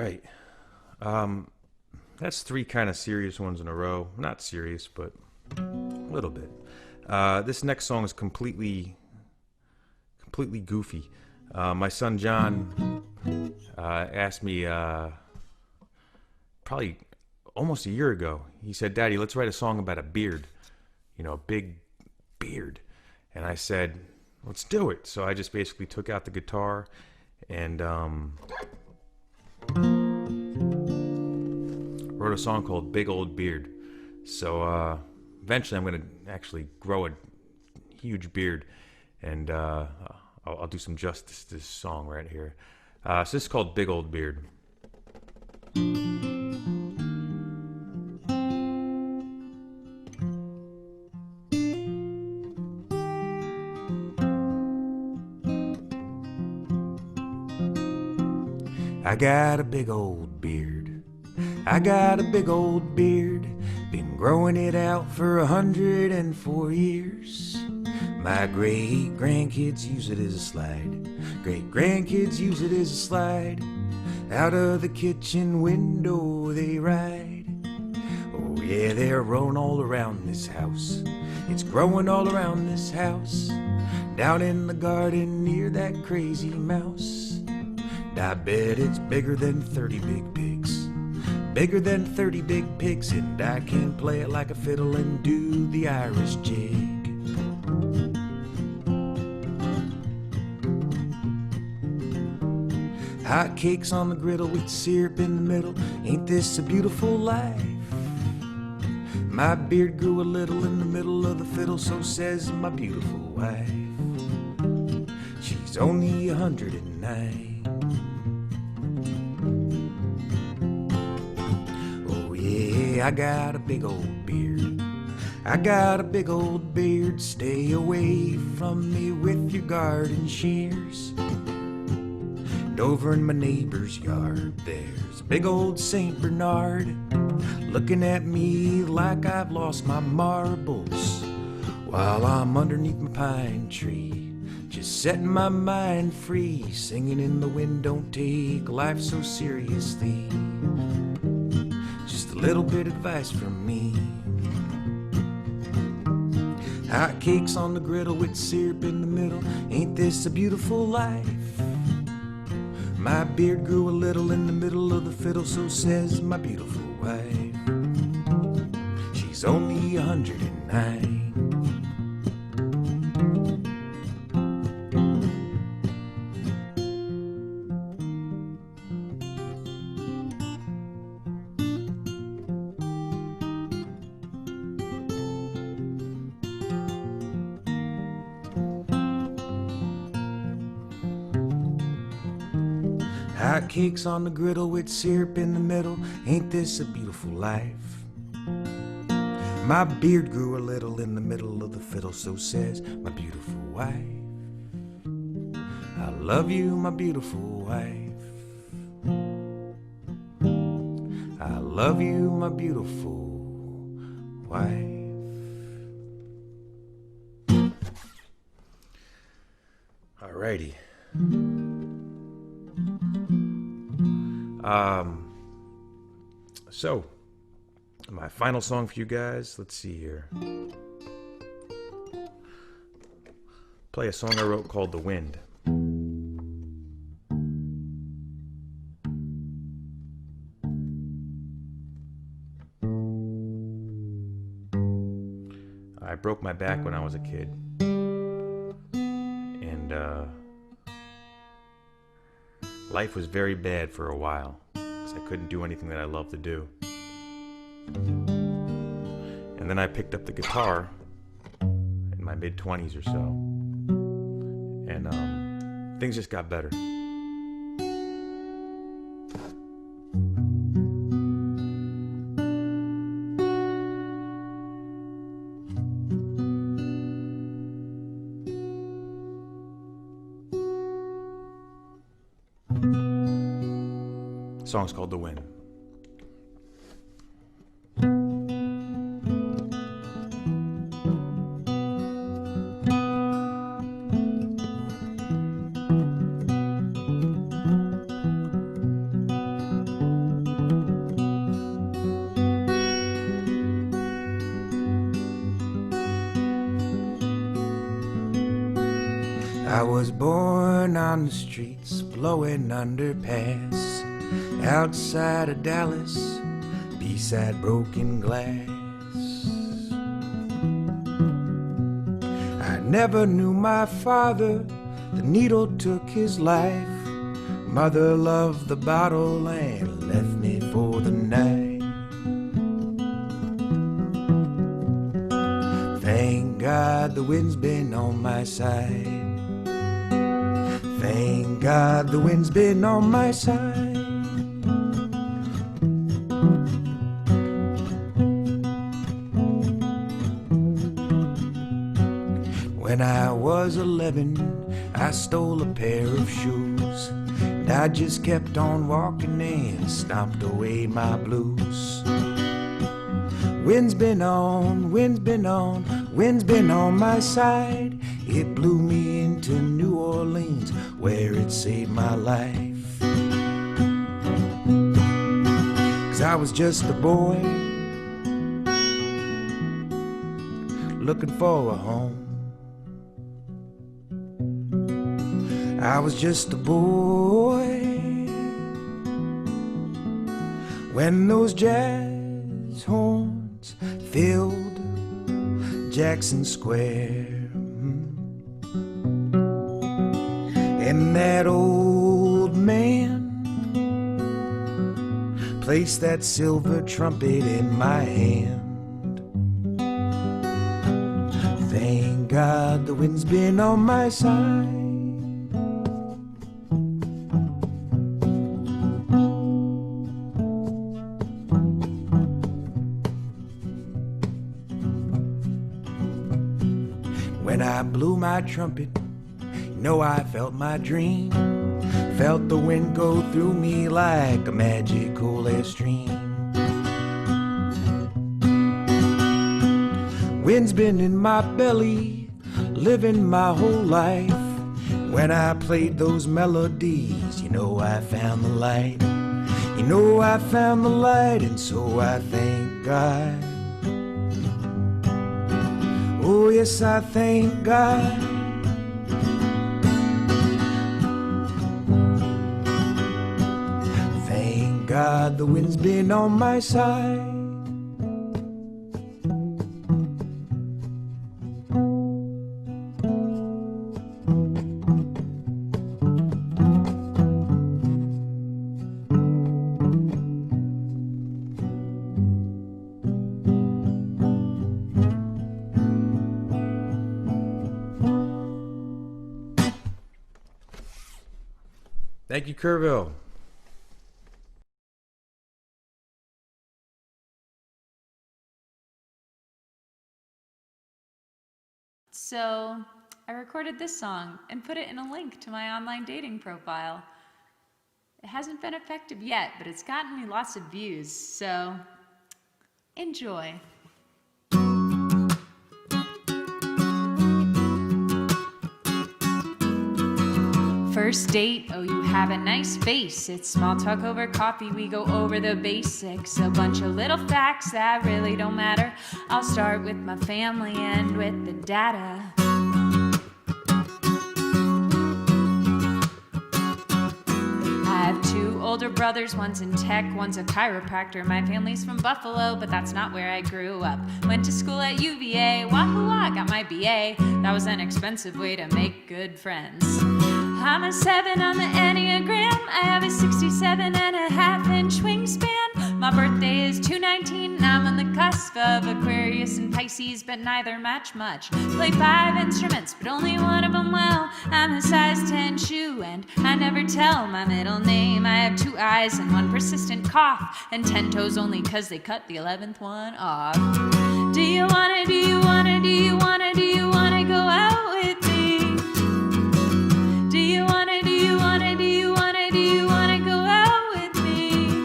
right. That's three kind of serious ones in a row. Not serious, but a little bit. This next song is completely goofy. My son John asked me probably almost a year ago. He said, "Daddy, let's write a song about a beard, a big beard." And I said, "Let's do it." So I just basically took out the guitar and wrote a song called Big Old Beard. So eventually I'm going to actually grow a huge beard, and I'll do some justice to this song right here. So this is called Big Old Beard. I got a big old beard. I got a big old beard. Been growing it out for 104 years. My great grandkids use it as a slide. Great grandkids use it as a slide. Out of the kitchen window they ride. Oh yeah, they're rolling all around this house. It's growing all around this house. Down in the garden near that crazy mouse. I bet it's bigger than 30 big pigs. Bigger than 30 big pigs. And I can play it like a fiddle and do the Irish jig. Hot cakes on the griddle with syrup in the middle. Ain't this a beautiful life? My beard grew a little in the middle of the fiddle, so says my beautiful wife. She's only 109. I got a big old beard. I got a big old beard. Stay away from me with your garden shears. And over in my neighbor's yard, there's a big old St. Bernard looking at me like I've lost my marbles, while I'm underneath my pine tree, just setting my mind free, singing in the wind. Don't take life so seriously. A little bit advice from me. Hot cakes on the griddle with syrup in the middle. Ain't this a beautiful life? My beard grew a little in the middle of the fiddle, so says my beautiful wife. She's only 109. Hot cakes on the griddle with syrup in the middle. Ain't this a beautiful life? My beard grew a little in the middle of the fiddle, so says my beautiful wife. I love you, my beautiful wife. I love you, my beautiful wife. Alrighty. So my final song for you guys, let's see here. Play a song I wrote called The Wind. I broke my back when I was a kid. And life was very bad for a while, because I couldn't do anything that I loved to do. And then I picked up the guitar in my mid-20s or so, and things just got better. The song's called The Wind. was born on the streets, blowing underpass, outside of Dallas, beside broken glass. I never knew my father, the needle took his life. Mother loved the bottle and left me for the night. Thank God the wind's been on my side. Thank God the wind's been on my side. When I was 11, I stole a pair of shoes, and I just kept on walking and stomped away my blues. Wind's been on, wind's been on, wind's been on my side. It blew me into New Orleans, where it saved my life. 'Cause I was just a boy, looking for a home. I was just a boy when those jazz horns filled Jackson Square. And that old man placed that silver trumpet in my hand. Thank God the wind's been on my side. When I blew my trumpet, you know I felt my dream. Felt the wind go through me like a magical air stream. Wind's been in my belly, living my whole life. When I played those melodies, you know I found the light. You know I found the light, and so I thank God. Oh yes, I thank God. Thank God the wind's been on my side. Thank you, Kerrville. So I recorded this song and put it in a link to my online dating profile. It hasn't been effective yet, but it's gotten me lots of views, so enjoy. First date, oh you have a nice face. It's small talk over coffee, we go over the basics. A bunch of little facts that really don't matter. I'll start with my family and with the data. I have two older brothers, one's in tech, one's a chiropractor. My family's from Buffalo, but that's not where I grew up. Went to school at UVA, wahoo, I got my BA. That was an expensive way to make good friends. I'm a 7 on the Enneagram. I have a 67.5-inch wingspan. My birthday is 2/19. I'm on the cusp of Aquarius and Pisces, but neither match much. Play 5 instruments, but only one of them well. I'm a size 10 shoe, and I never tell my middle name. I have 2 eyes and 1 persistent cough, and 10 toes only 'cause they cut the 11th one off. Do you wanna, do you wanna, do you wanna, do you wanna go out with me? Do you wanna, do you wanna, do you wanna, do you wanna go out with me?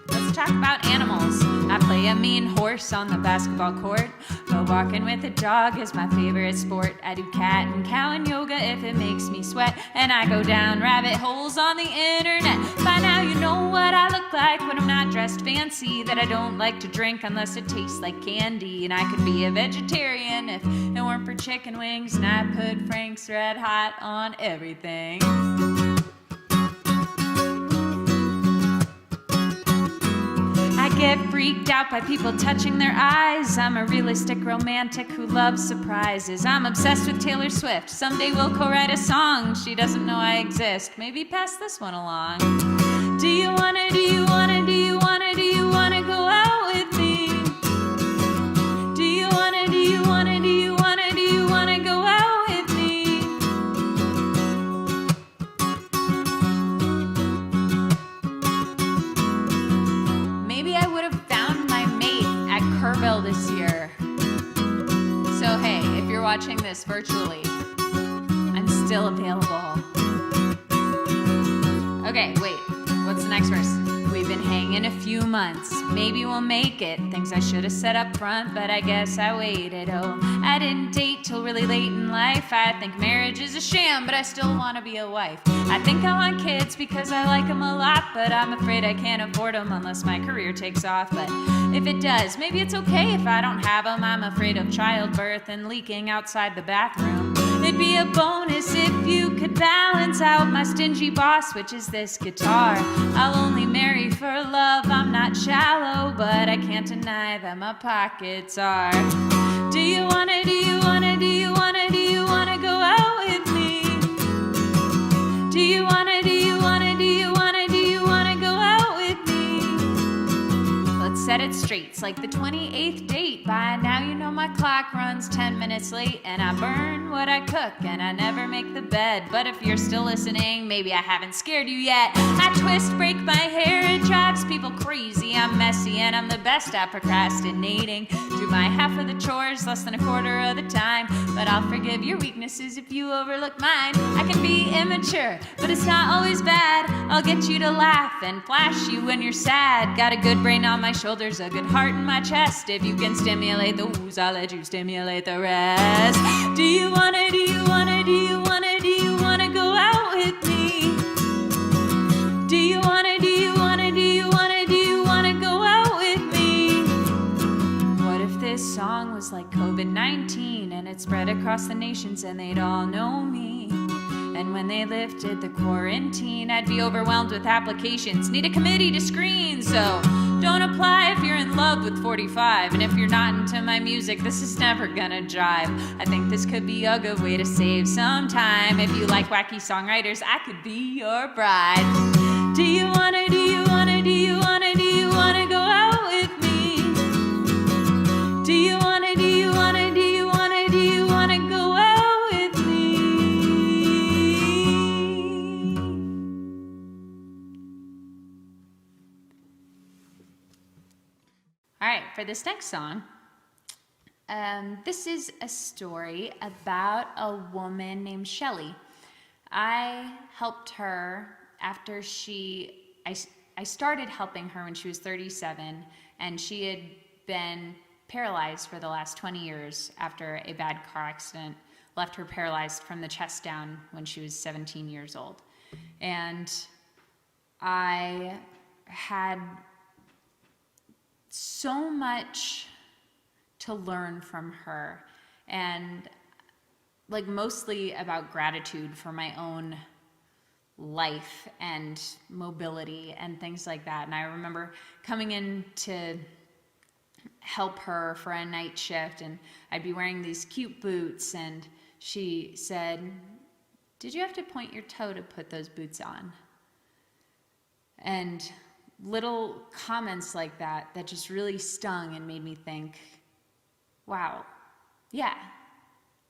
Let's talk about animals. I play a mean horse on the basketball court, but Walking with a dog is my favorite sport. I do cat and cow and yoga if it makes me sweat. And I go down rabbit holes on the internet. By now you know what I look like when I'm not dressed fancy. That I don't like to drink unless it tastes like candy. And I could be a vegetarian if it weren't for chicken wings. And I put Frank's Red Hot on everything. I get freaked out by people touching their eyes. I'm a realistic romantic who loves surprises. I'm obsessed with Taylor Swift. Someday we'll co-write a song. She doesn't know I exist. Maybe pass this one along. Do you wanna go out with me? Do you wanna go out with me? Maybe I would have found my mate at Kerrville this year. So hey, if you're watching this virtually, I'm still available. Okay, wait, what's the next verse? We've been hanging a few months, maybe we'll make it. Things I should have said up front, but I guess I waited. Oh, I didn't date till really late in life. I think marriage is a sham, but I still want to be a wife. I think I want kids because I like them a lot, but I'm afraid I can't afford them unless my career takes off. But if it does, maybe it's okay if I don't have them. I'm afraid of childbirth and leaking outside the bathroom. It'd be a bonus if you could balance out my stingy boss, which is this guitar. I'll only marry for love, I'm not shallow, but I can't deny that my pockets are. Do you wanna go out with me? Do you wanna go out with me? Let's set it straight, it's like the 28th date. By now you know my clock runs 10 minutes late, and I burn what I cook, and I never make the bed. But if you're still listening, maybe I haven't scared you yet. I twist, break my hair, it drives people crazy. I'm messy and I'm the best at procrastinating. Do my half of the chores less than a quarter of the time, but I'll forgive your weaknesses if you overlook mine. I can be immature, but it's not always bad. I'll get you to laugh and flash you when you're sad. Got a good brain on my shoulders, a good heart in my chest. If you can stimulate those, I'll let you stimulate the rest. Do you wanna go out with me? Do you wanna go out with me? What if this song was like COVID-19 and it spread across the nations and they'd all know me? And when they lifted the quarantine, I'd be overwhelmed with applications. Need a committee to screen, so don't apply if you're in love with 45. And if you're not into my music, this is never gonna jive. I think this could be a good way to save some time. If you like wacky songwriters, I could be your bride. Do you wanna go out with me? Do you wanna go out with me? All right, for this next song, this is a story about a woman named Shelley. I helped her after I started helping her when she was 37, and she had been paralyzed for the last 20 years after a bad car accident left her paralyzed from the chest down when she was 17 years old. And I had so much to learn from her, and like mostly about gratitude for my own life and mobility and things like that. And I remember coming in to help her for a night shift, and I'd be wearing these cute boots, and she said, "Did you have to point your toe to put those boots on?" And little comments like that just really stung and made me think, wow, yeah,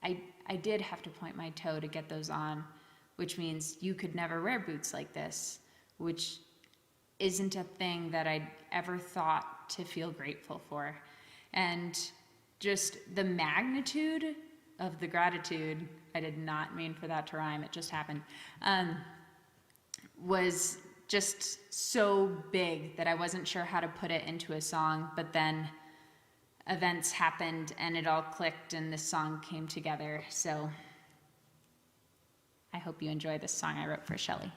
I did have to point my toe to get those on, which means you could never wear boots like this, which isn't a thing that I'd ever thought to feel grateful for. And just the magnitude of the gratitude, I did not mean for that to rhyme, it just happened, was just so big that I wasn't sure how to put it into a song. But then events happened and it all clicked and this song came together. So I hope you enjoy this song I wrote for Shelley.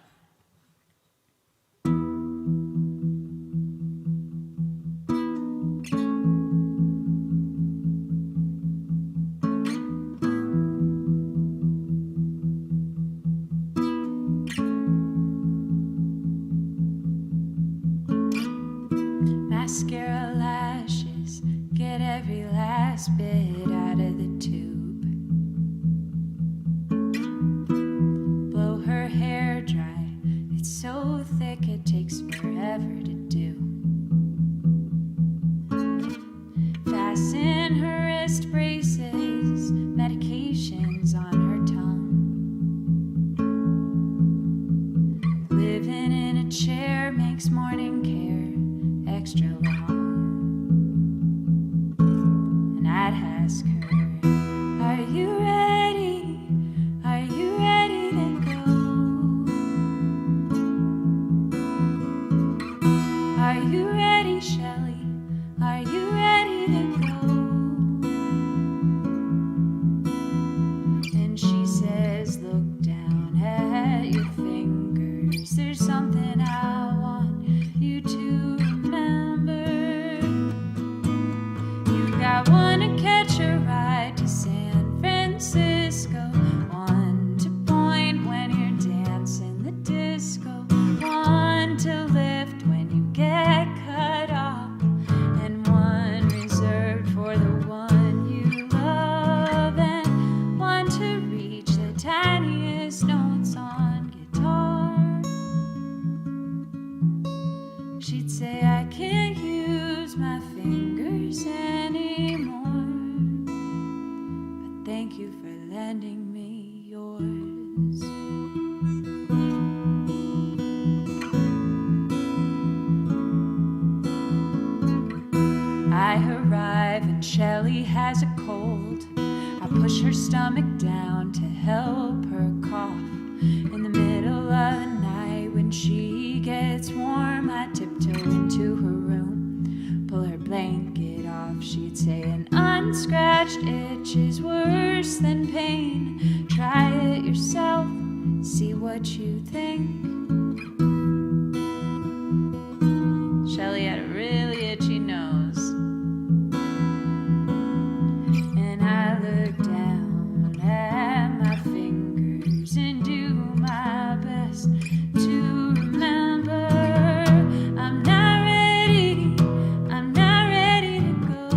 Mascara lashes, get every last bit out of the tube. Blow her hair dry, it's so thick it takes forever to do. Fasten her wrist braces, medications on her tongue. Living in a chair makes morning care extra long. And I'd ask her, are you ready? Are you ready to go? Are you ready, Shelley? Are you ready to go? And she says, look down at your fingers. There's something I want you to remember. You got one to catch a ride to San Francisco, one to point when you're dancing the disco, one to lift when you get cut off, and one reserved for the one you love, and one to reach the tiniest notes on guitar. She'd say, I can't use my fingers anymore, but thank you for lending me yours. I arrive and Shelley has a cold. I push her stomach down to help her cough. In the middle of the night when she gets warm, I tiptoe into her room, pull her blanket off. She'd say, an unscratched itch is worse than pain. Try it yourself, see what you think. Shelley had a really itchy nose, and I look down at my fingers and do my best to remember. I'm not ready to go. I'm not ready to go.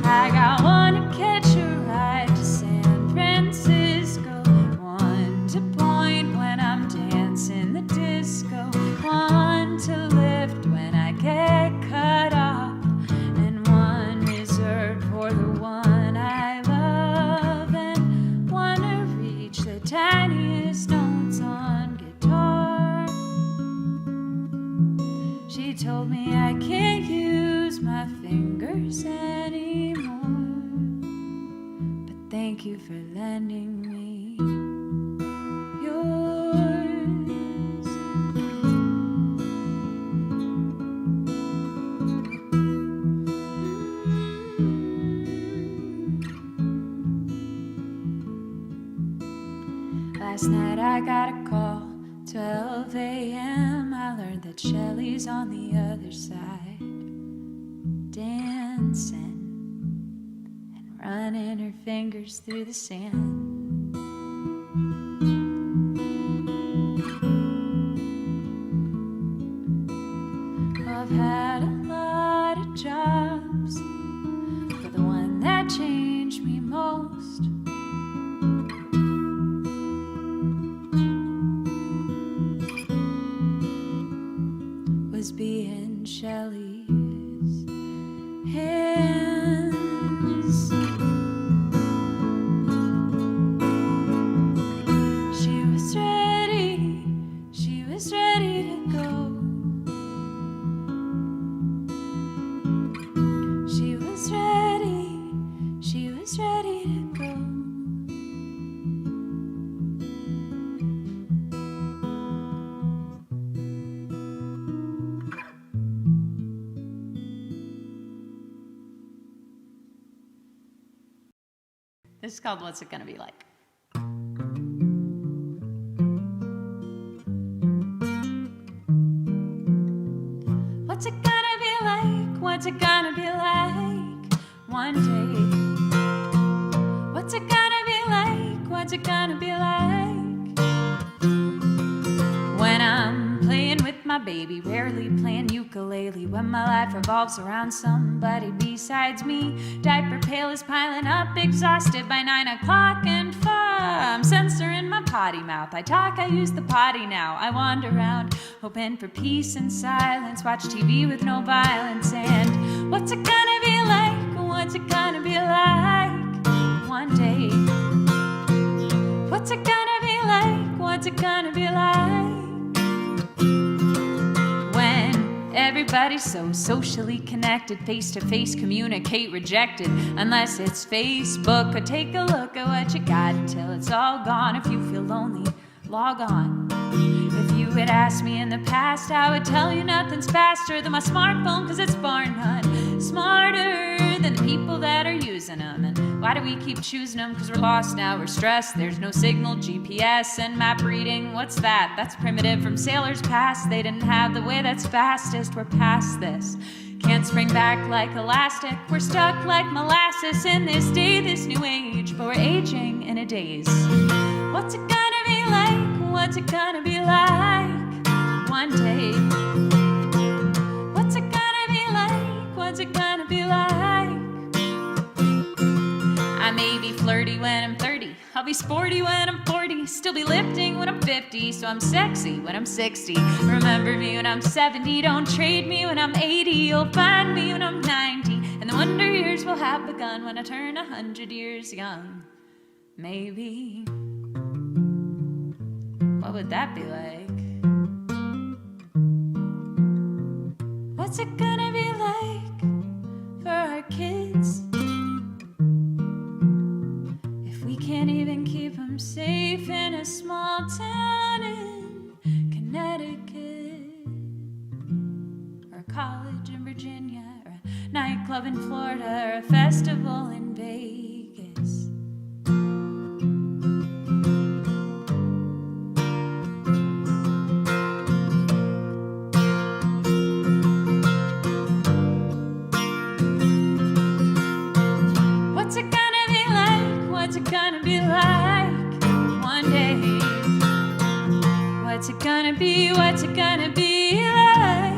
I got one to catch a ride to San Francisco, one to point when I'm dancing the disco, one to lift when I get cut off, and one reserved for the one I love, and one to reach the tiniest notes on guitar. She told me I can't use my fingers anymore, but thank you for lending me yours. Last night I got a call, 12 a.m. I learned that Shelley's on the other side, dancing and running her fingers through the sand. I've had a lot of jobs, but the one that changed me most was being Shelley's hands. This is called What's It Gonna Be Like? What's it gonna be like? What's it gonna be like one day? What's it gonna be like? What's it gonna be like when I'm playing with my baby, rarely playing ukulele, when my life revolves around somebody besides me? Diaper pail is piling up, exhausted by 9 o'clock, and I'm censoring my potty mouth. I talk, I use the potty now. I wander around, hoping for peace and silence, watch TV with no violence. And what's it gonna be like? What's it gonna be like one day? What's it gonna be like? What's it gonna be like when everybody's so socially connected, face-to-face communicate rejected, unless it's Facebook? Or take a look at what you got till it's all gone. If you feel lonely, log on. If you had asked me in the past, I would tell you nothing's faster than my smartphone, cause it's bar none smarter than the people that are using them. And why do we keep choosing them? Cause we're lost now, we're stressed, there's no signal, GPS and map reading. What's that? That's primitive from sailors past. They didn't have the way that's fastest. We're past this, can't spring back like elastic. We're stuck like molasses in this day, this new age, but we're aging in a daze. What's it gonna be like? What's it gonna be like one day? What's it gonna be like? What's it gonna be like? I may be flirty when I'm 30, I'll be sporty when I'm 40, still be lifting when I'm 50, so I'm sexy when I'm 60. Remember me when I'm 70, don't trade me when I'm 80, you'll find me when I'm 90, and the wonder years will have begun when I turn 100 years young. Maybe. What would that be like? What's it gonna be like for our kids if we can't even keep them safe in a small town in Connecticut, or a college in Virginia, or a nightclub in Florida, or a festival in Vegas? What's it gonna be like? What's it gonna be like one day? What's it gonna be? What's it gonna be like?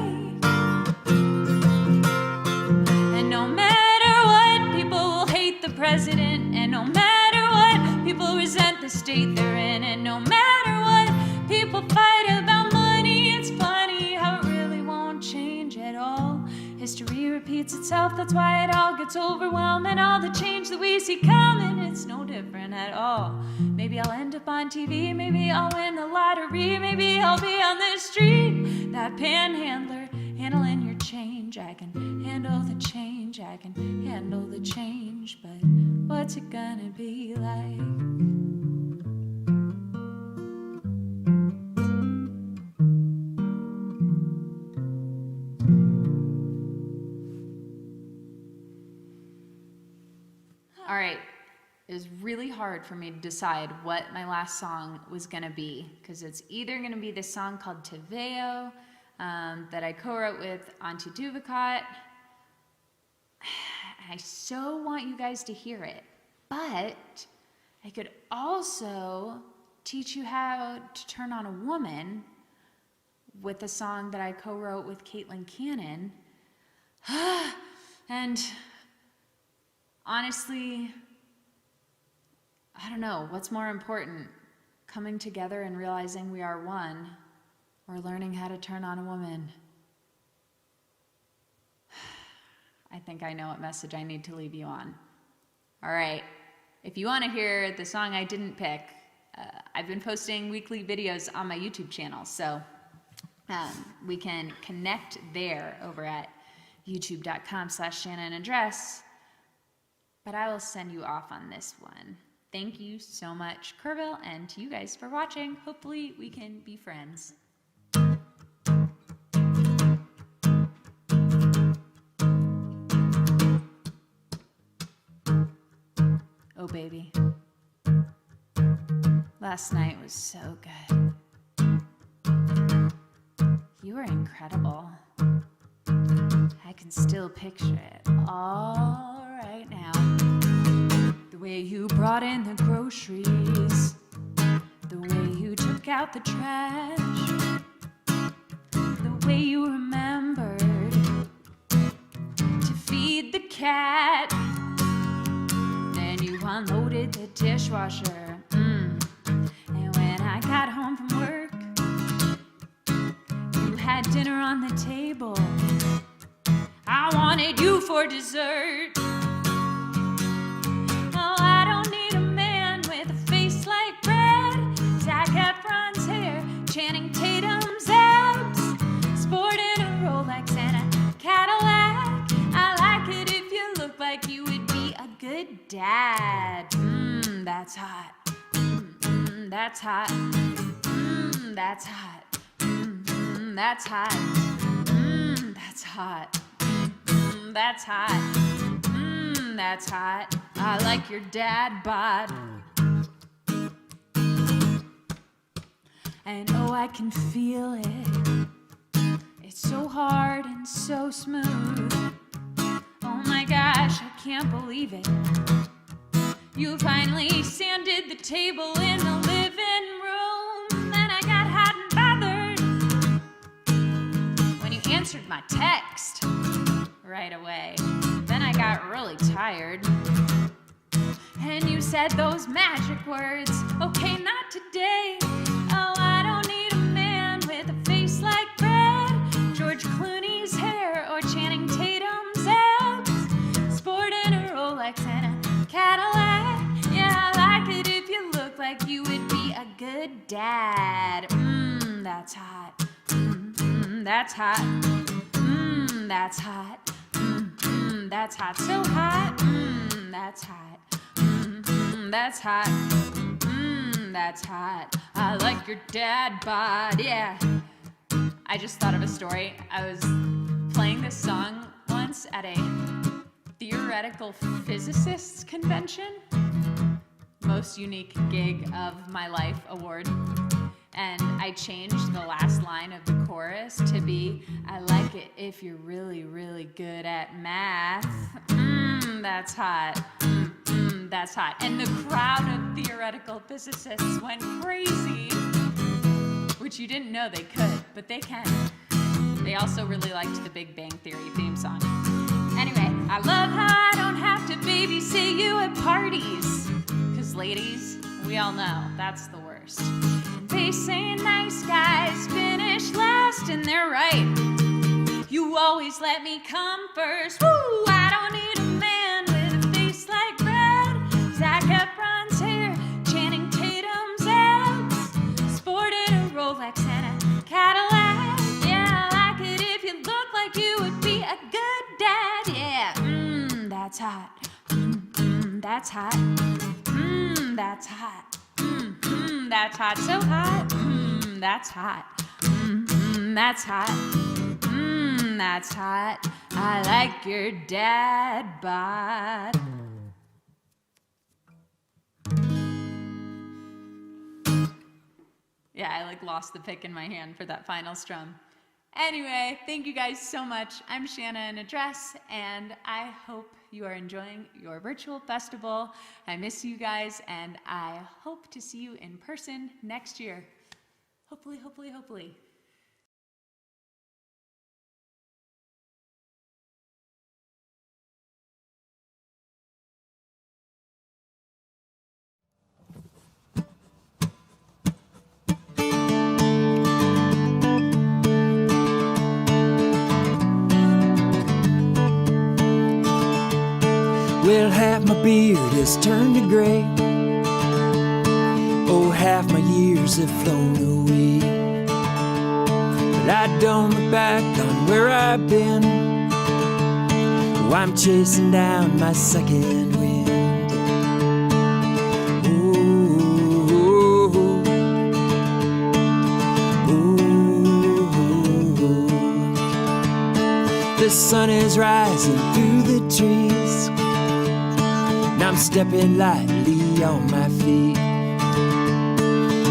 And no matter what, people will hate the president, and no matter what, people resent the state they're in, and no matter what, people fight about money. It's funny how it really won't change at all. History repeats itself, that's why it all gets overwhelming. All the change that we see coming, it's no different at all. Maybe I'll end up on TV, maybe I'll win the lottery, maybe I'll be on the street, that panhandler, handling your change. I can handle the change, I can handle the change, but what's it gonna be like? All right, it was really hard for me to decide what my last song was gonna be, because it's either gonna be this song called Te Veo that I co-wrote with Auntie Duvicott. I so want you guys to hear it, but I could also teach you how to turn on a woman with a song that I co-wrote with Caitlin Cannon. And honestly, I don't know, what's more important? Coming together and realizing we are one, or learning how to turn on a woman? I think I know what message I need to leave you on. All right, if you want to hear the song I didn't pick, I've been posting weekly videos on my YouTube channel, so we can connect there over at youtube.com/ShannonAddress. But I will send you off on this one. Thank you so much, Kerrville, and to you guys for watching. Hopefully we can be friends. Oh, baby. Last night was so good. You were incredible. I can still picture it all right now. The way you brought in the groceries, the way you took out the trash, the way you remembered to feed the cat. Then you unloaded the dishwasher. And when I got home from work, you had dinner on the table. I wanted you for dessert. Oh, I don't need a man with a face like bread. Zac Efron's hair, Channing Tatum's abs, sporting a Rolex and a Cadillac. I like it if you look like you would be a good dad. That's hot. That's hot. That's hot. That's hot. That's hot. That's hot. That's hot. I like your dad bod. And oh, I can feel it. It's so hard and so smooth. Oh my gosh, I can't believe it. You finally sanded the table in the living room. Then I got hot and bothered when you answered my text right away. Then I got really tired. And you said those magic words, okay, not today. Oh, I don't need a man with a face like bread, George Clooney's hair or Channing Tatum's abs, sporting a Rolex and a Cadillac. Yeah, I like it if you look like you would be a good dad. That's hot. That's hot. That's hot. That's hot. So hot. That's hot. That's hot. That's hot. I like your dad bod. Yeah. I just thought of a story. I was playing this song once at a theoretical physicists convention, most unique gig of my life award, and I changed the last line of the chorus to be, I like it if you're really, really good at math. That's hot. That's hot. And the crowd of theoretical physicists went crazy, which you didn't know they could, but they can. They also really liked the Big Bang Theory theme song. Anyway, I love how I don't have to babysit you at parties. 'Cause ladies, we all know that's the worst. And they say nice guys finish last, and they're right. You always let me come first. Woo! I don't need a man with a face like bread, Zac Efron's hair, Channing Tatum's abs, sporting a Rolex and a Cadillac. Yeah, I like it if you look like you would be a good dad. Yeah, that's hot. That's hot. That's hot. That's hot. So hot. That's hot. That's hot. That's hot. I like your dad bod. Yeah, I lost the pick in my hand for that final strum. Anyway, thank you guys so much. I'm Shanna in a dress, and I hope you are enjoying your virtual festival. I miss you guys, and I hope to see you in person next year. Hopefully, hopefully, hopefully. Well, half my beard has turned to gray. Oh, half my years have flown away. But I don't look back on where I've been. Oh, I'm chasing down my second wind. The sun is rising through the trees. and I'm stepping lightly on my feet.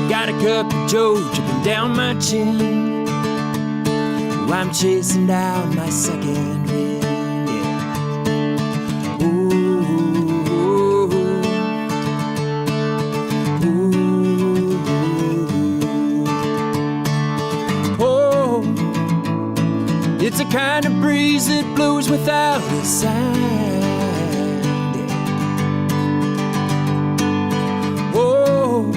Got a cup of joe dripping down my chin. Oh, I'm chasing down my second wind, yeah. Ooh, ooh, ooh. Oh, it's a kind of breeze that blows without a sound, yeah. Oh,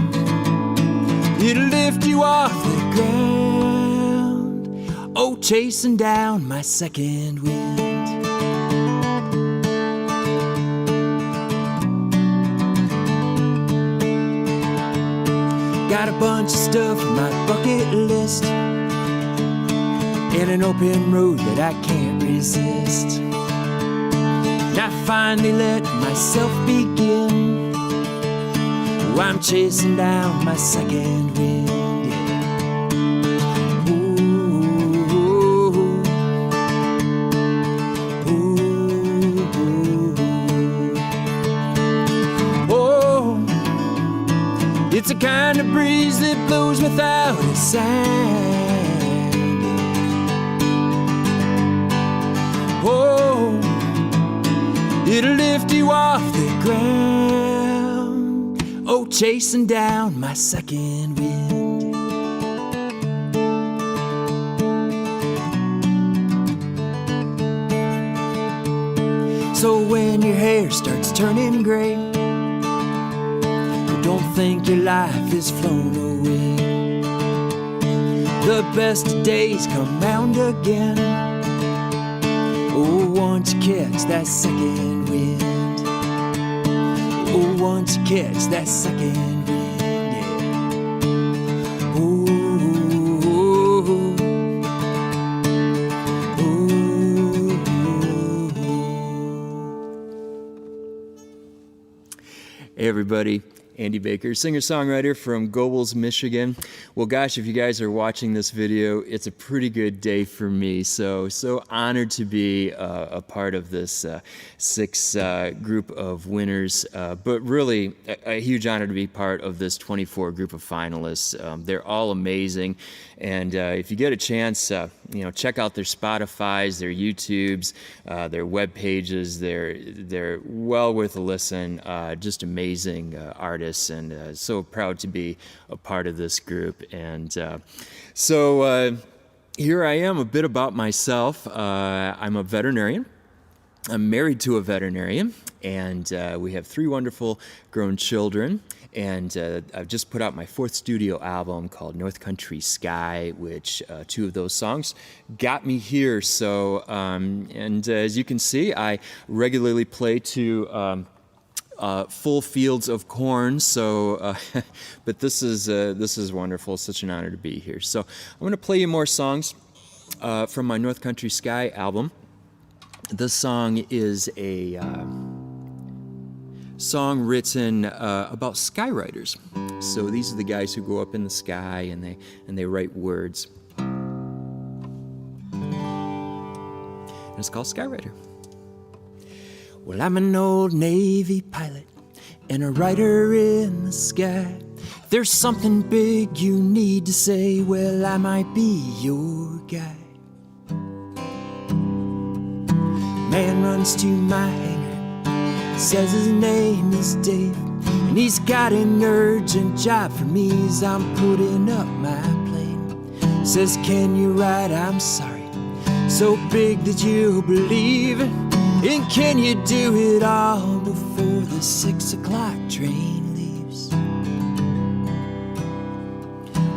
it'll lift you off the ground. Oh, chasing down my second wind. Got a bunch of stuff on my bucket list, and an open road that I can't resist. And I finally let myself begin. Oh, I'm chasing down my second wind, yeah. Ooh, ooh, ooh. Oh, it's a kind of breeze that blows without a sound, yeah. Oh, it'll lift you off the ground. Oh, chasing down my second wind. So when your hair starts turning gray, don't think your life is flown away. The best days come round again. Oh, once you catch that second wind. Oh, once you catch that second wind, yeah. Ooh, ooh, ooh. Hey everybody, Andy Baker, singer-songwriter from Gobles, Michigan. Well, gosh, if you guys are watching this video, it's a pretty good day for me. So honored to be a part of this six group of winners, but really a huge honor to be part of this 24 group of finalists. They're all amazing, and if you get a chance, check out their Spotifys, their YouTubes, their web pages. They're well worth a listen. Just amazing artists. And so proud to be a part of this group. And so here I am, a bit about myself. I'm a veterinarian. I'm married to a veterinarian, and we have 3 wonderful grown children. And I've just put out my 4th studio album called North Country Sky, which 2 of those songs got me here. So, and as you can see, I regularly play to full fields of corn, so but this is wonderful. Such an honor to be here. So I'm going to play you more songs from my North Country Sky album. This song is a song written about skywriters. So these are the guys who go up in the sky and they write words. And it's called Skywriter. Well, I'm an old Navy pilot and a writer in the sky. If there's something big you need to say, well, I might be your guy. Man runs to my hangar, says his name is Dave, and he's got an urgent job for me as I'm putting up my plane. Says, can you write? I'm sorry, so big that you'll believe it. And can you do it all before the 6 o'clock train leaves?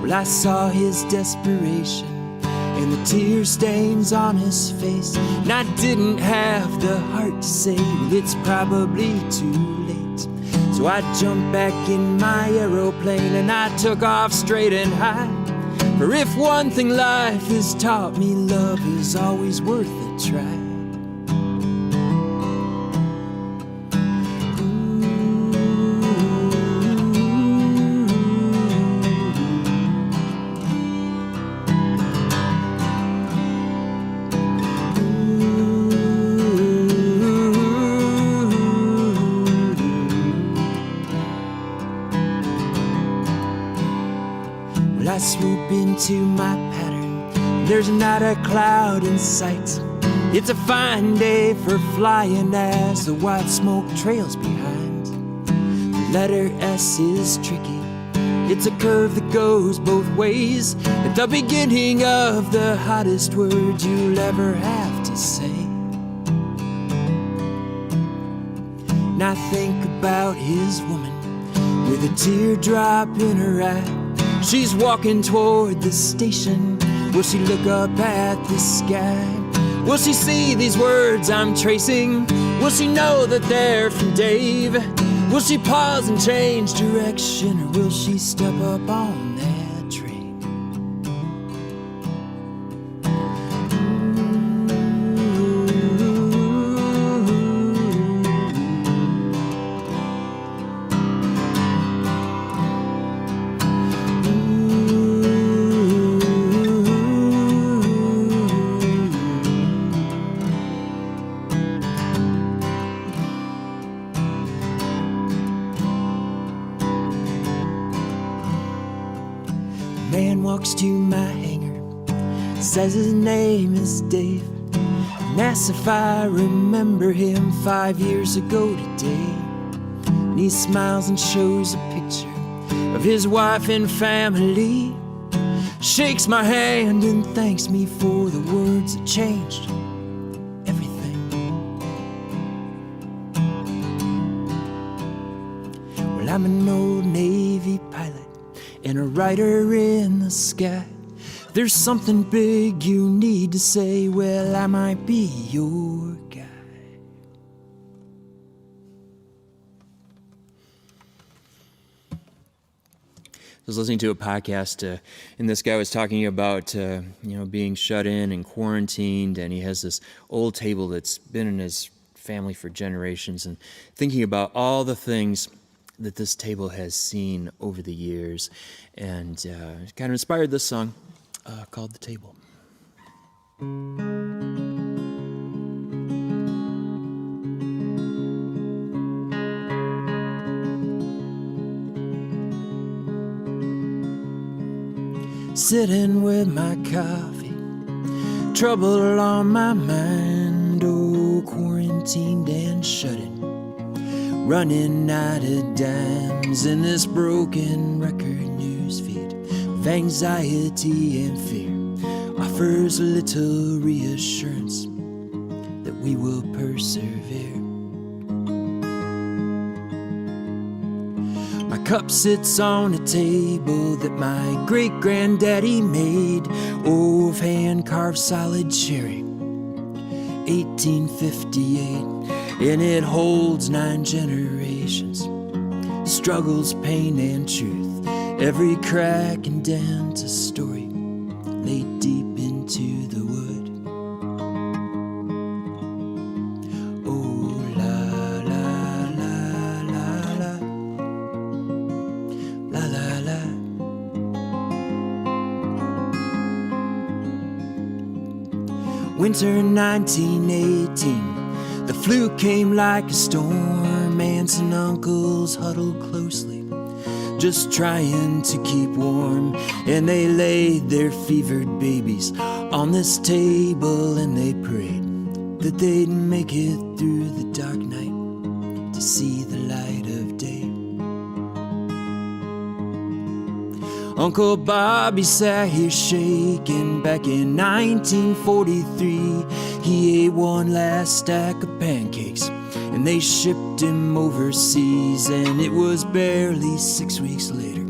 Well, I saw his desperation and the tear stains on his face, and I didn't have the heart to say, well, it's probably too late. So I jumped back in my aeroplane and I took off straight and high. For if one thing life has taught me, love is always worth a try. swoop into my pattern. There's not a cloud in sight. It's a fine day for flying as the white smoke trails behind. The letter S is tricky. It's a curve that goes both ways. At the beginning of the hottest words you'll ever have to say. And I think about his woman with a teardrop in her eye. She's walking toward the station. Will she look up at the sky? Will she see these words I'm tracing? Will she know that they're from Dave? Will she pause and change direction, or will she step up on that train? Man walks to my hangar, says his name is Dave, and asks if I remember him 5 years ago today. And he smiles and shows a picture of his wife and family, shakes my hand and thanks me for the words that changed everything. Well, I'm an old Navy pilot and a writer in the sky. There's something big you need to say, well, I might be your guy. I was listening to a podcast, and this guy was talking about, being shut in and quarantined, and he has this old table that's been in his family for generations, and thinking about all the things that this table has seen over the years, and kind of inspired this song called The Table. Sitting with my coffee, trouble on my mind, oh, quarantined and shut in. Running out of dimes in this broken record newsfeed of anxiety and fear offers little reassurance that we will persevere. My cup sits on a table that my great-granddaddy made, of hand-carved solid cherry, 1858. And it holds 9 generations, struggles, pain, and truth. Every crack and dent a story laid deep into the wood. Oh, la, la, la, la, la, la, la, la. Winter 1918. The flu came like a storm. Aunts and uncles huddled closely, just trying to keep warm. And they laid their fevered babies on this table, and they prayed that they'd make it through the dark night to see the light of day. Uncle Bobby sat here shaking back in 1943. He ate one last stack of pancakes, and they shipped him overseas. And it was barely 6 weeks later,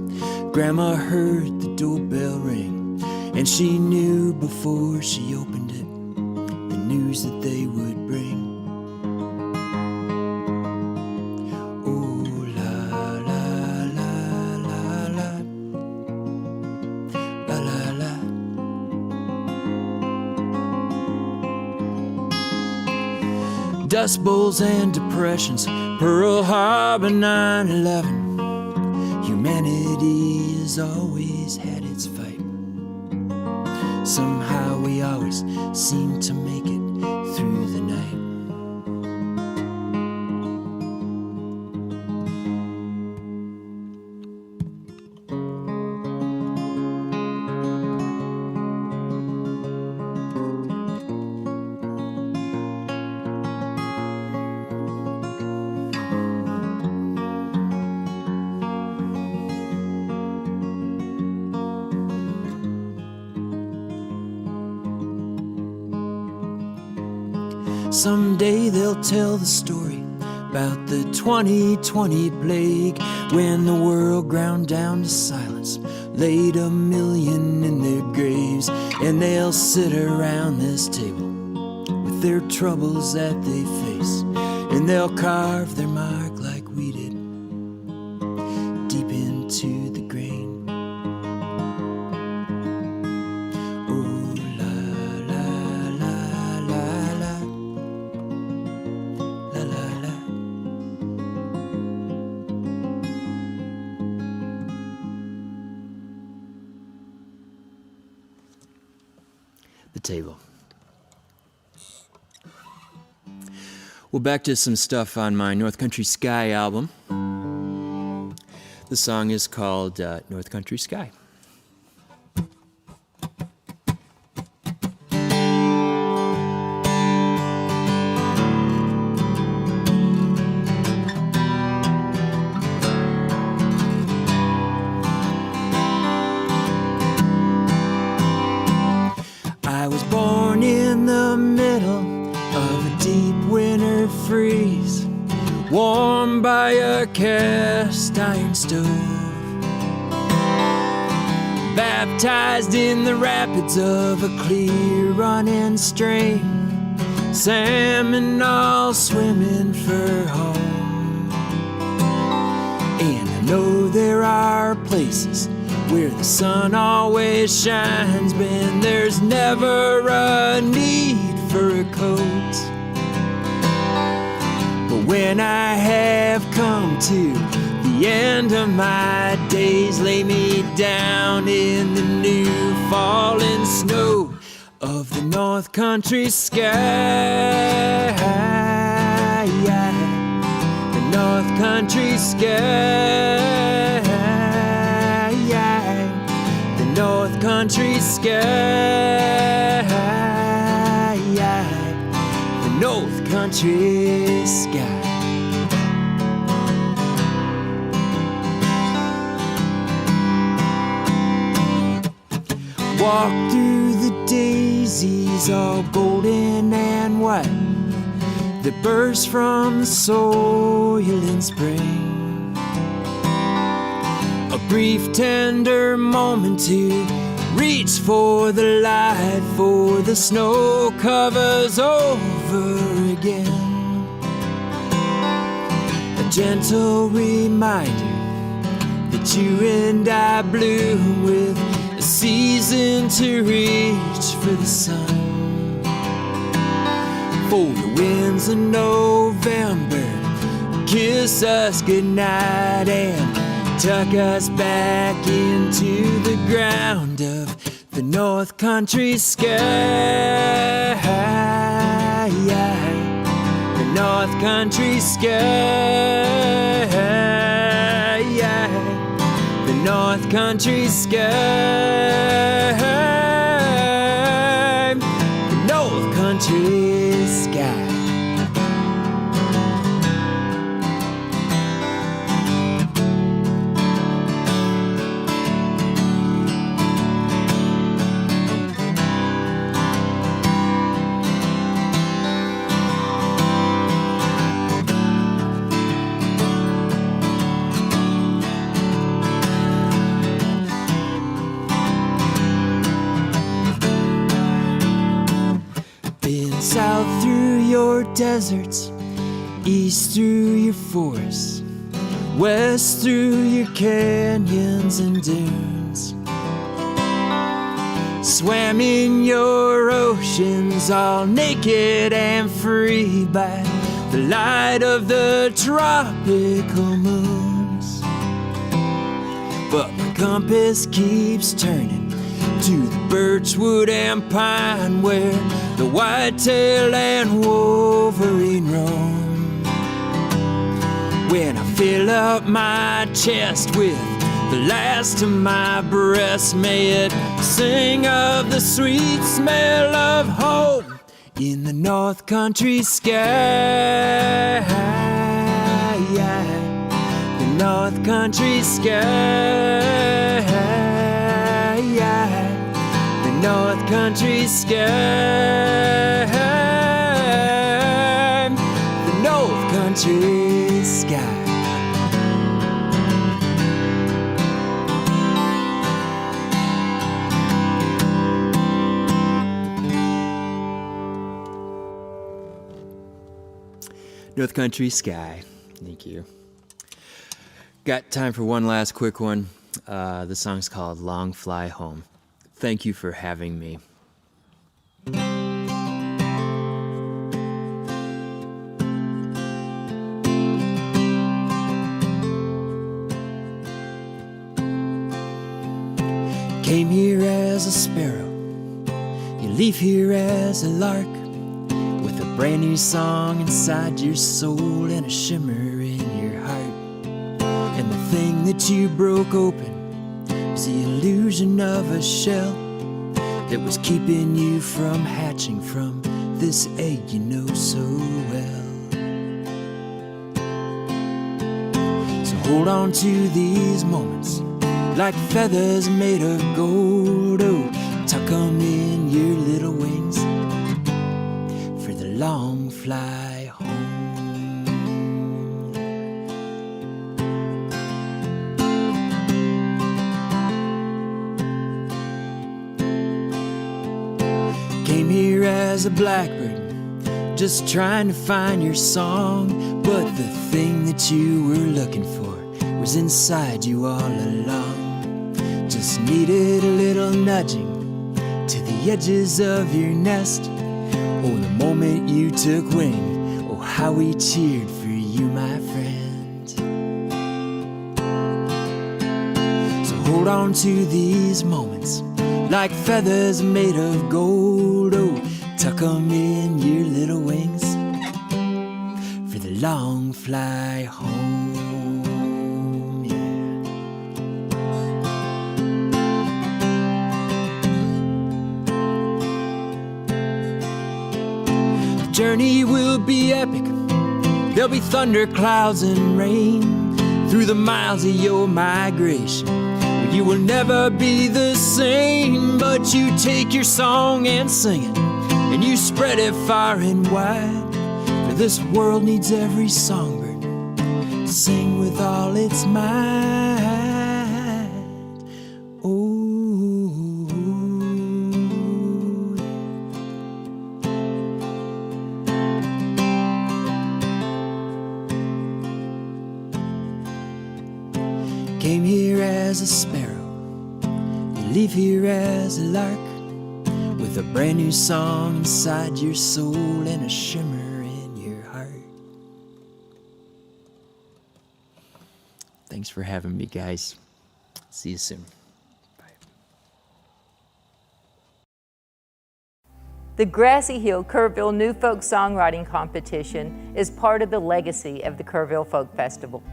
Grandma heard the doorbell ring, and she knew before she opened it the news that they would bring. Dust bowls and depressions, Pearl Harbor, 9/11. Humanity has always had its fight. Somehow we always seem to make it through the night. Someday they'll tell the story about the 2020 plague, when the world ground down to silence, laid 1 million in their graves, and they'll sit around this table with their troubles that they face, and they'll carve their mark like we did, deep into the grain. Oh, la, la, la, la, la, la, la, la. The table. Well, back to some stuff on my North Country Sky album. The song is called North Country Sky. I was born in the middle of a deep winter freeze, warmed by a cast iron stove, baptized in the rapids of a clear running stream, salmon all swimming for home. And I know there are places where the sun always shines, but there's never a need for a coat. But when I have come to the end of my days, lay me down in the new falling snow of the North Country sky. The North Country sky. The North Country sky. The North Country sky. Walk through the daisies all golden and white that burst from the soil in spring. A brief tender moment to reach for the light, for the snow covers over again. A gentle reminder that you and I bloom with a season to reach for the sun. For the winds of November kiss us goodnight and tuck us back into the ground of the North Country sky. The North Country sky. The North Country sky. The North Country sky. South through your deserts, east through your forests, west through your canyons and dunes. Swam in your oceans all naked and free by the light of the tropical moons. But my compass keeps turning to the birchwood and pine, where the whitetail and wolverine roam. When I fill up my chest with the last of my breath, may it sing of the sweet smell of home in the North Country sky. The North Country sky. The North Country sky. Country sky. North Country Sky. Thank you. Got time for one last quick one. The song's called Long Fly Home. Thank you for having me. Came here as a sparrow, you leave here as a lark, with a brand new song inside your soul and a shimmer in your heart. And the thing that you broke open was the illusion of a shell that was keeping you from hatching from this egg you know so well. So hold on to these moments like feathers made of gold. Oh, tuck them in your little wings for the long fly home. Came here as a blackbird, just trying to find your song, but the thing that you were looking for was inside you all along. Just needed a little nudging to the edges of your nest. Oh, the moment you took wing, oh, how we cheered for you, my friend. So hold on to these moments like feathers made of gold. Oh, tuck them in your little wings for the long fly home. Journey will be epic. There'll be thunder, clouds, and rain through the miles of your migration. You will never be the same, but you take your song and sing it, and you spread it far and wide. For this world needs every songbird to sing with all its might. Oh. Came here as a sparrow, you leave here as a lark, with a brand new song inside your soul and a shimmer in your heart. Thanks for having me, guys. See you soon. The Grassy Hill Kerrville New Folk Songwriting Competition is part of the legacy of the Kerrville Folk Festival.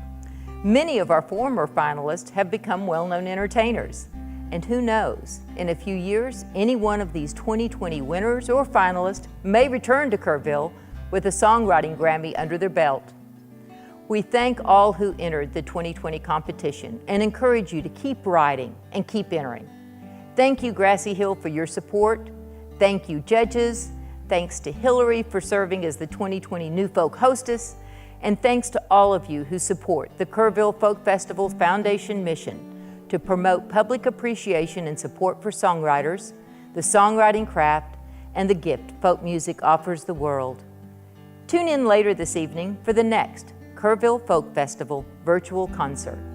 Many of our former finalists have become well-known entertainers. And who knows, in a few years, any one of these 2020 winners or finalists may return to Kerrville with a songwriting Grammy under their belt. We thank all who entered the 2020 competition and encourage you to keep writing and keep entering. Thank you, Grassy Hill, for your support. Thank you, judges. Thanks to Hillary for serving as the 2020 New Folk hostess. And thanks to all of you who support the Kerrville Folk Festival Foundation mission to promote public appreciation and support for songwriters, the songwriting craft, and the gift folk music offers the world. Tune in later this evening for the next Kerrville Folk Festival virtual concert.